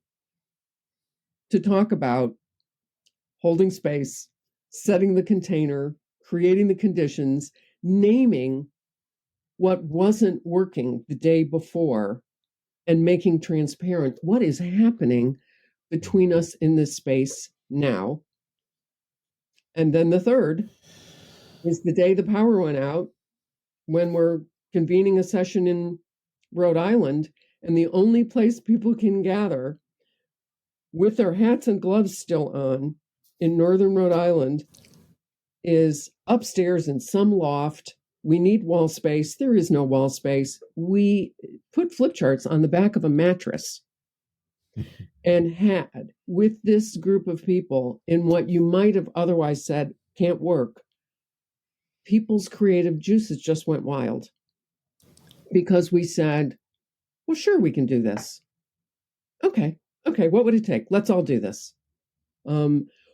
to talk about holding space, setting the container, creating the conditions, naming what wasn't working the day before, and making transparent what is happening between us in this space now. And then the third is the day the power went out, when we're convening a session in Rhode Island, and the only place people can gather with their hats and gloves still on in northern Rhode Island is upstairs in some loft. We need wall space. There is no wall space. We put flip charts on the back of a mattress and had, with this group of people, in what you might have otherwise said can't work, people's creative juices just went wild because we said, well, sure, we can do this. Okay, what would it take? Let's all do this.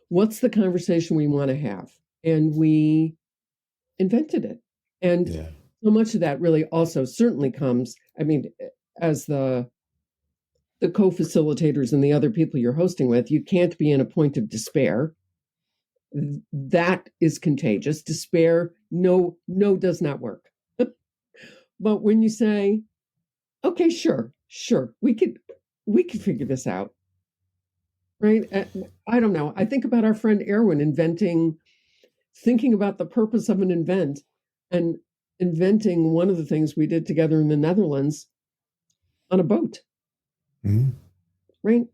What's the conversation we want to have? And we invented it. And so much of that really also certainly comes, I mean, as the co-facilitators and the other people you're hosting with, you can't be in a point of despair. That is contagious. Despair, no, does not work. But when you say, okay, sure, we could figure this out, right? I don't know. I think about our friend Erwin thinking about the purpose of an event and inventing one of the things we did together in the Netherlands on a boat. Mm-hmm. Right?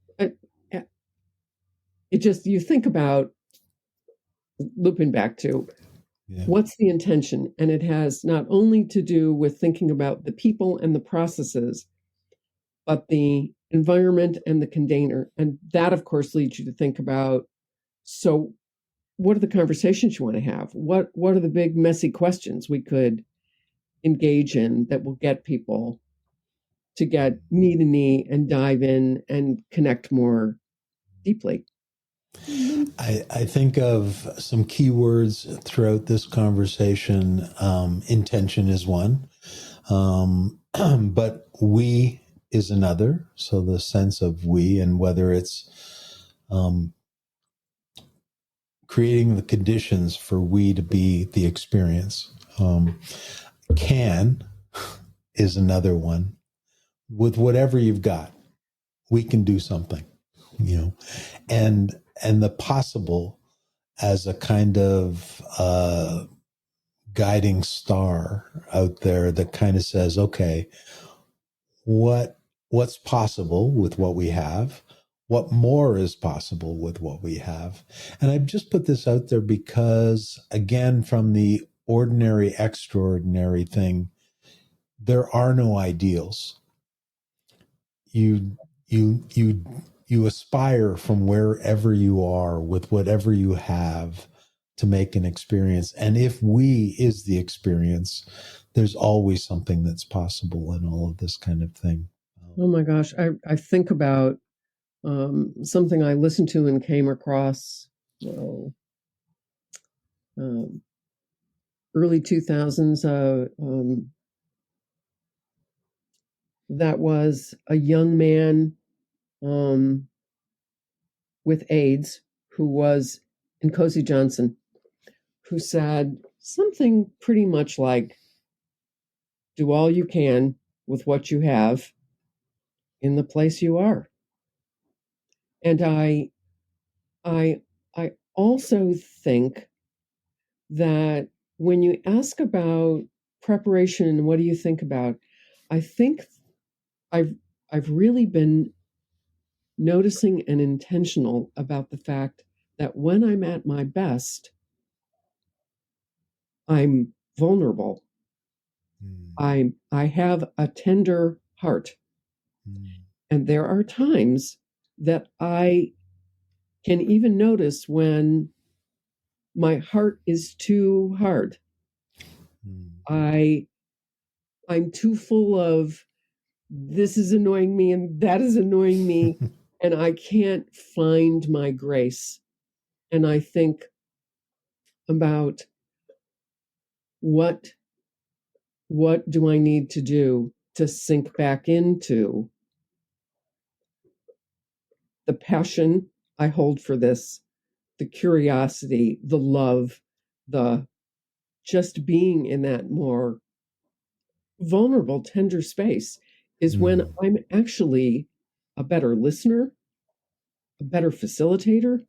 It just, you think about, looping back to what's the intention? And it has not only to do with thinking about the people and the processes, but the environment and the container. And that, of course, leads you to think about, so what are the conversations you want to have? What are the big, messy questions we could engage in that will get people to get knee to knee and dive in and connect more deeply? I think of some key words throughout this conversation. Intention is one, but we is another. So the sense of we, and whether it's creating the conditions for we to be the experience. Can is another one. With whatever you've got, we can do something, and the possible as a kind of guiding star out there that kind of says, okay, what's possible with what we have? What more is possible with what we have? And I've just put this out there because, again, from the ordinary, extraordinary thing, there are no ideals. You aspire from wherever you are with whatever you have to make an experience. And if we is the experience, there's always something that's possible in all of this kind of thing. Oh my gosh. I think about something I listened to and came across early 2000s. That was a young man with AIDS who was in Cozy Johnson, who said something pretty much like, do all you can with what you have in the place you are. And I also think that when you ask about preparation and what do you think about, I think I've really been noticing and intentional about the fact that when I'm at my best, I'm vulnerable. I have a tender heart. And there are times that I can even notice when my heart is too hard. I'm too full of, this is annoying me and that is annoying me, and I can't find my grace. And I think about what do I need to do to sink back into the passion I hold for this, the curiosity, the love, the just being in that more vulnerable, tender space is when I'm actually a better listener, a better facilitator.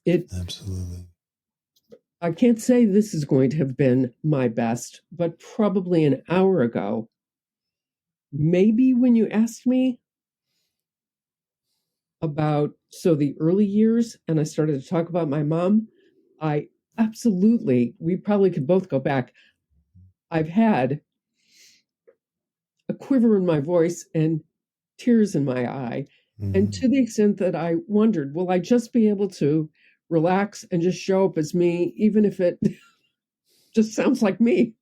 Yeah, absolutely. I can't say this is going to have been my best, but probably an hour ago, maybe when you asked me about the early years and I started to talk about my mom, I absolutely, we probably could both go back. I've had a quiver in my voice and tears in my eye. And to the extent that I wondered, will I just be able to relax and just show up as me, even if it just sounds like me?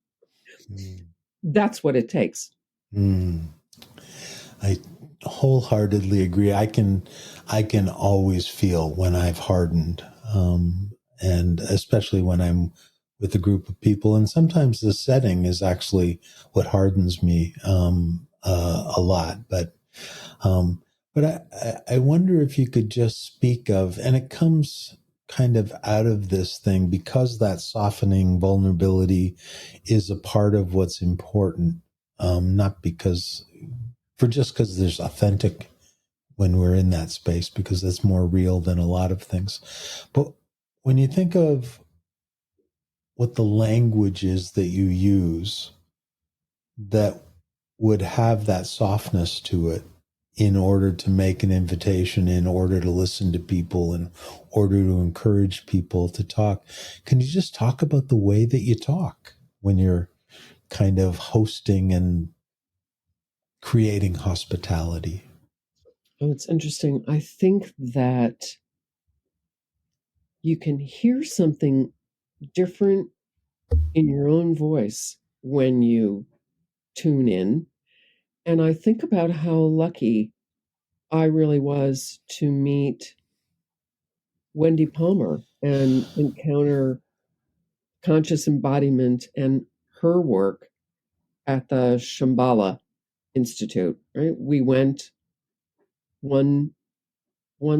That's what it takes. I wholeheartedly agree. I can always feel when I've hardened, and especially when I'm with a group of people. And sometimes the setting is actually what hardens me a lot. But I wonder if you could just speak of, and it comes kind of out of this thing because that softening vulnerability is a part of what's important, not because there's authentic when we're in that space, because that's more real than a lot of things. But when you think of what the language is that you use that would have that softness to it in order to make an invitation, in order to listen to people, in order to encourage people to talk, can you just talk about the way that you talk when you're kind of hosting and creating hospitality? Oh, it's interesting. I think that you can hear something different in your own voice when you tune in. And I think about how lucky I really was to meet Wendy Palmer and encounter conscious embodiment and her work at the Shambhala Institute. Right? We went one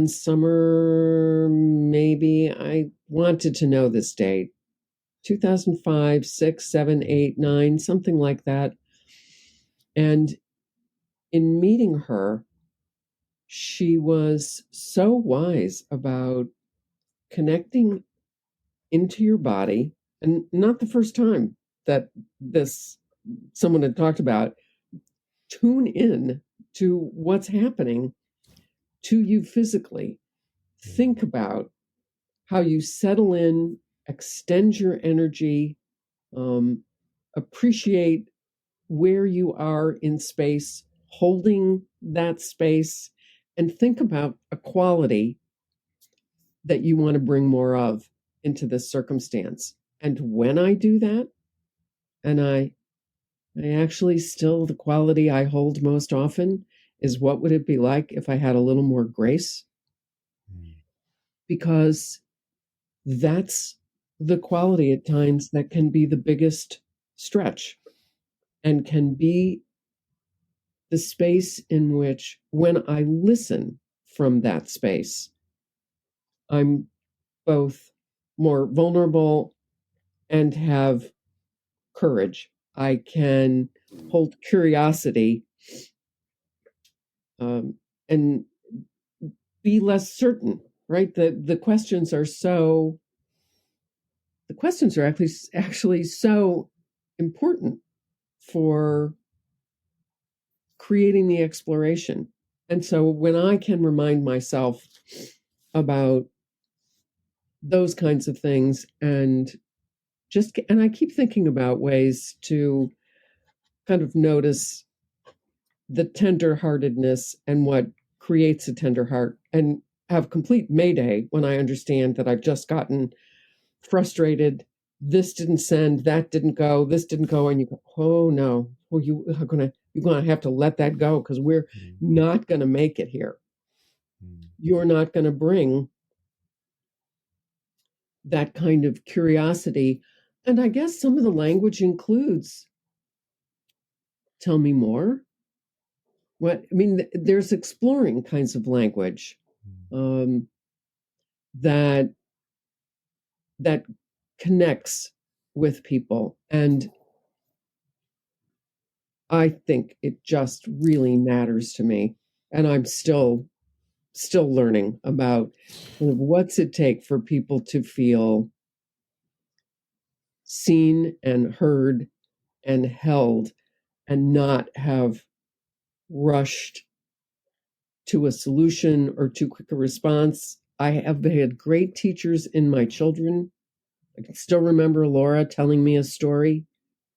summer, maybe. I wanted to know this date. 2005, 6, 7, 8, 9, something like that. And in meeting her, she was so wise about connecting into your body. And not the first time that someone had talked about, tune in to what's happening to you physically. Think about how you settle in, extend your energy, appreciate where you are in space, holding that space, and think about a quality that you want to bring more of into this circumstance. And when I do that, and I actually still, the quality I hold most often is, what would it be like if I had a little more grace? Because that's the quality at times that can be the biggest stretch and can be the space in which, when I listen from that space, I'm both more vulnerable and have courage. I can hold curiosity, and be less certain, right? The questions are actually so important for creating the exploration. And so when I can remind myself about those kinds of things, and I keep thinking about ways to kind of notice the tenderheartedness and what creates a tender heart, and have complete mayday when I understand that I've just gotten frustrated. This didn't send, that didn't go, this didn't go, and you go, oh no, well, you're gonna have to let that go, because we're not gonna make it here. You're not gonna bring that kind of curiosity. And I guess some of the language includes, tell me more. There's exploring kinds of language. that connects with people. And I think it just really matters to me. And I'm still learning about what's it take for people to feel seen and heard and held and not have rushed to a solution or too quick a response. I have had great teachers in my children. I can still remember Laura telling me a story,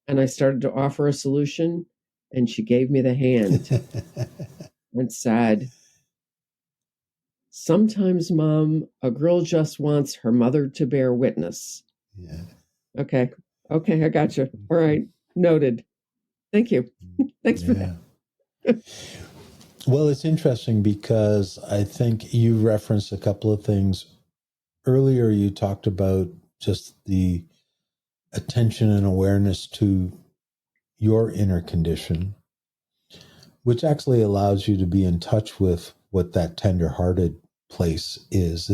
and I started to offer a solution, and she gave me the hand and said, "Sometimes, Mom, a girl just wants her mother to bear witness." Yeah. Okay, I got you. All right, noted. Thank you. Thanks for that. Well, it's interesting because I think you referenced a couple of things. Earlier, you talked about just the attention and awareness to your inner condition, which actually allows you to be in touch with what that tender-hearted place is.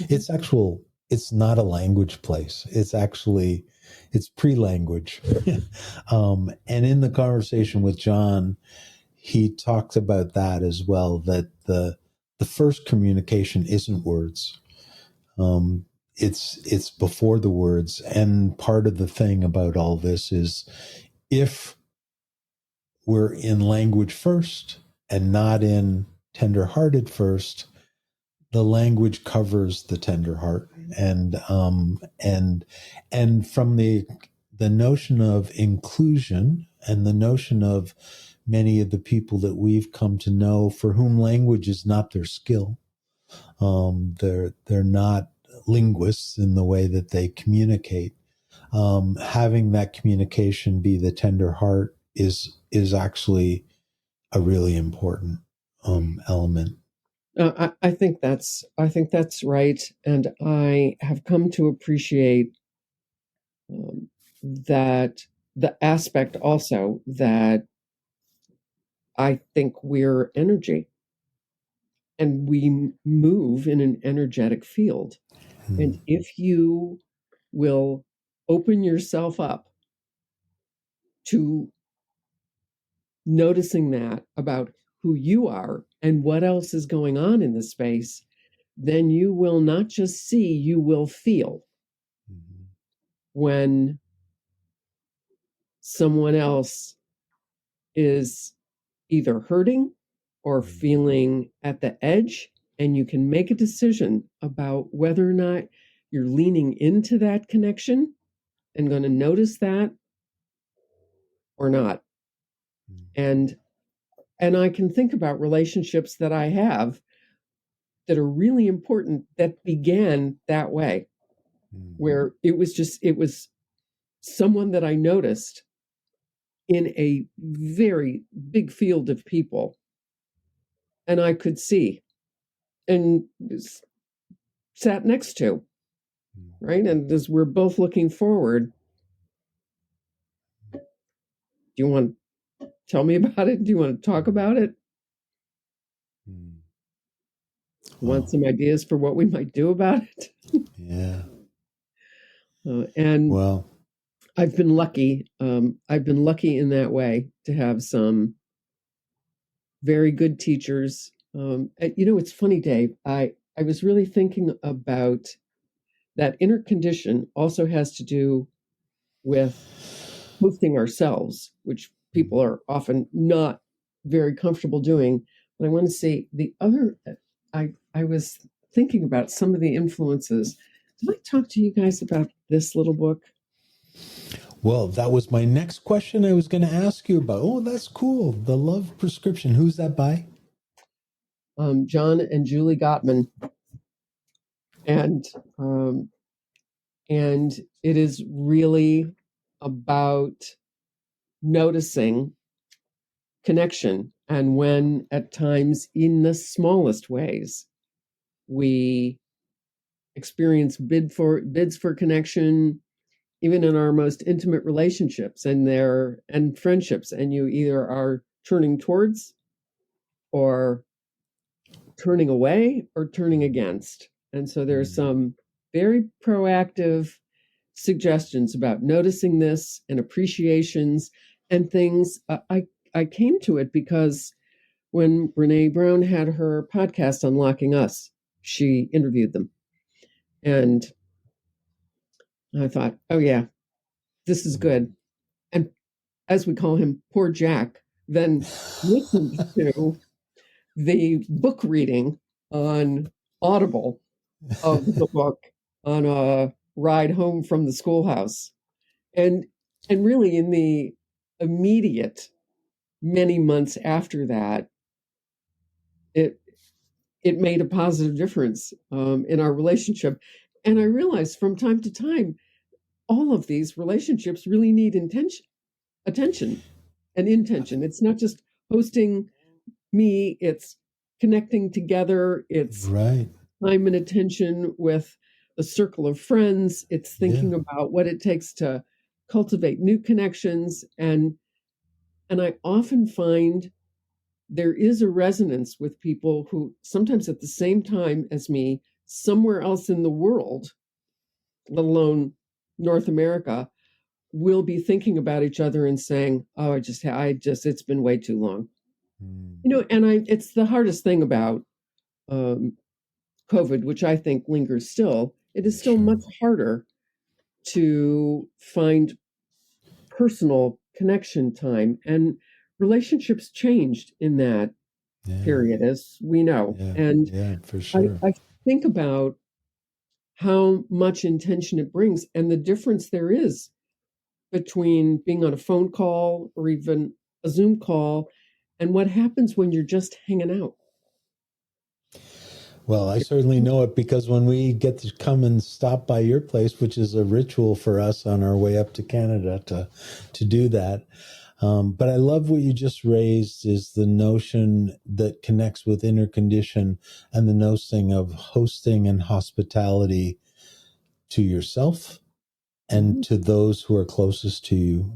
It's not a language place. It's pre-language. And in the conversation with John, he talked about that as well, that the first communication isn't words. It's before the words. And part of the thing about all this is if we're in language first and not in tender-hearted first, the language covers the tender heart. And from the notion of inclusion and the notion of many of the people that we've come to know for whom language is not their skill, they're not linguists in the way that they communicate. Having that communication be the tender heart is actually a really important element. I think that's right, and I have come to appreciate that the aspect also that I think we're energy, and we move in an energetic field. And if you will open yourself up to noticing that about who you are and what else is going on in the space, then you will not just see, you will feel when someone else is either hurting or feeling at the edge, and you can make a decision about whether or not you're leaning into that connection and going to notice that or not. And I can think about relationships that I have that are really important that began that way, where it was someone that I noticed in a very big field of people, and I could see and sat next to, right? And as we're both looking forward, do you want to tell me about it? Do you want to talk about it? Want some ideas for what we might do about it? Yeah. And well, I've been lucky. I've been lucky in that way to have some very good teachers. It's funny, Dave. I was really thinking about that inner condition also has to do with hosting ourselves, which people are often not very comfortable doing. But I want to say the other, I was thinking about some of the influences. Did I talk to you guys about this little book? Well, that was my next question I was going to ask you about. Oh, that's cool. The Love Prescription. Who's that by? John and Julie Gottman. And it is really about noticing connection, and when at times in the smallest ways we experience bids for connection, even in our most intimate relationships and friendships, and you either are turning towards or turning away or turning against. And so there's some very proactive suggestions about noticing this and appreciations and things. I came to it because when Brene Brown had her podcast, Unlocking Us, she interviewed them. And I thought, oh, yeah, this is good. And as we call him, poor Jack, then listened to the book reading on Audible of the book on a ride home from the schoolhouse. And really in the immediate many months after that, it made a positive difference in our relationship. And I realized from time to time, all of these relationships really need attention and intention. It's not just hosting me, it's connecting together, it's Right. time and attention with a circle of friends, it's thinking about what it takes to cultivate new connections. And I often find there is a resonance with people who sometimes at the same time as me, somewhere else in the world, let alone North America, will be thinking about each other and saying, oh, it's been way too long. And it's the hardest thing about COVID, which I think lingers still. It is still much harder to find personal connection time, and relationships changed in that period, as we know. And for sure. I think about how much intention it brings and the difference there is between being on a phone call or even a Zoom call and what happens when you're just hanging out. Well, I certainly know it because when we get to come and stop by your place, which is a ritual for us on our way up to Canada to do that. But I love what you just raised is the notion that connects with inner condition and the notion of hosting and hospitality to yourself and to those who are closest to you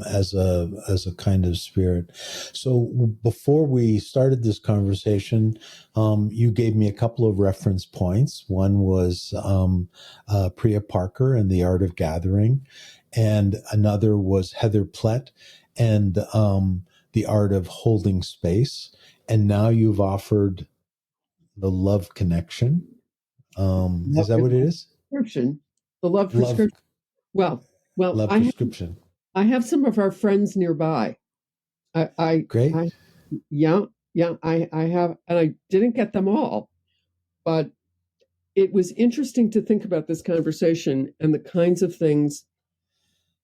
as a kind of spirit. So before we started this conversation, you gave me a couple of reference points. One was Priya Parker and the Art of Gathering, and another was Heather Plett and the Art of Holding Space. And now you've offered the Love Connection. Is that what it is? Prescription. The Love Prescription. Well, Love Prescription. I have some of our friends nearby. Great. I have, and I didn't get them all, but it was interesting to think about this conversation and the kinds of things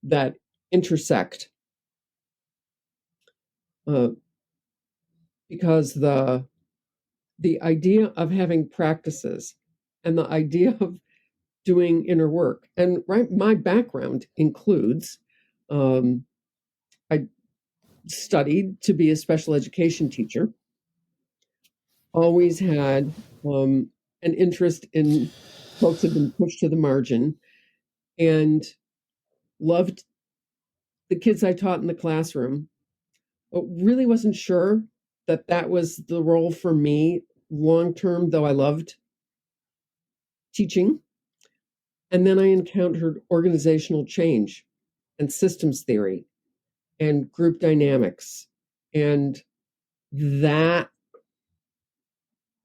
that intersect. Because the idea of having practices and the idea of doing inner work. And my background includes, I studied to be a special education teacher, always had an interest in folks who have been pushed to the margin, and loved the kids I taught in the classroom, but really wasn't sure that was the role for me long-term, though I loved teaching. And then I encountered organizational change and systems theory and group dynamics. And that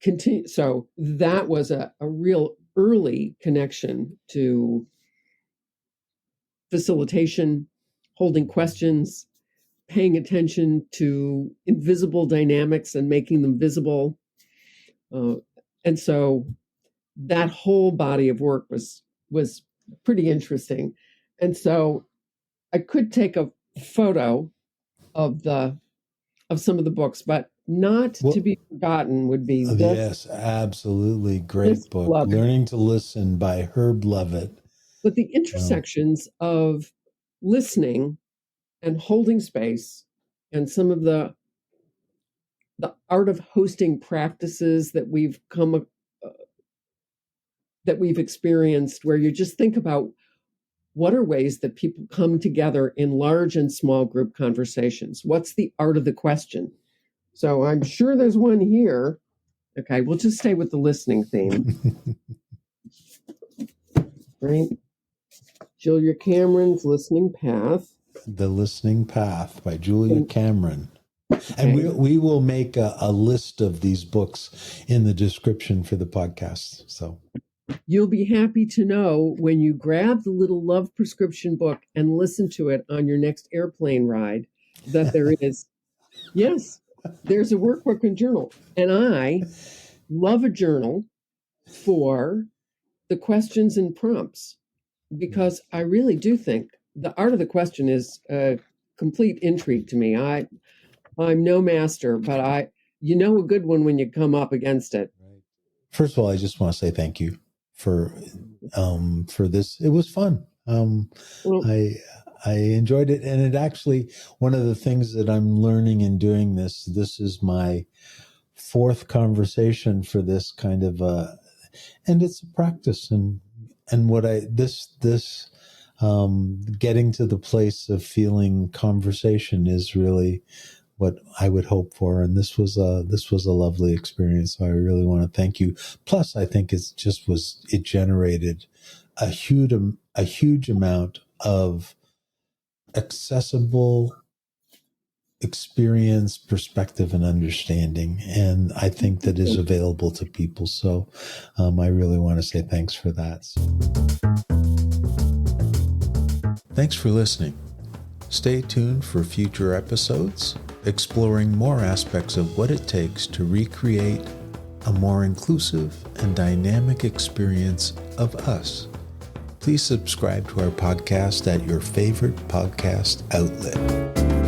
continued. So that was a real early connection to facilitation, holding questions, paying attention to invisible dynamics and making them visible. And so that whole body of work was pretty interesting. And so I could take a photo of some of the books, but not to be forgotten would be this. Yes, absolutely. Great book. Learning to Listen by Herb Levitt. But the intersections of listening and holding space and some of the art of hosting practices that we've experienced, where you just think about what are ways that people come together in large and small group conversations. What's the art of the question? So I'm sure there's one here, Okay, we'll just stay with the listening theme. Right? Julia Cameron's Listening Path. The Listening Path by Julia Cameron. Okay. And we will make a list of these books in the description for the podcast. So you'll be happy to know when you grab the little love prescription book and listen to it on your next airplane ride that there is, yes, there's a workbook and journal. And I love a journal for the questions and prompts, because I really do think the art of the question is a complete intrigue to me. I'm no master, but you know a good one when you come up against it. First of all, I just want to say thank you for this. It was fun. I enjoyed it, and it actually, one of the things that I'm learning in doing this is my fourth conversation for this kind of and it's a practice, and what getting to the place of feeling conversation is really what I would hope for. And this was a lovely experience. So I really want to thank you. Plus, I think it generated a huge amount of accessible experience, perspective, and understanding. And I think that is available to people. So I really want to say thanks for that. Thanks for listening. Stay tuned for future episodes, exploring more aspects of what it takes to recreate a more inclusive and dynamic experience of us. Please subscribe to our podcast at your favorite podcast outlet.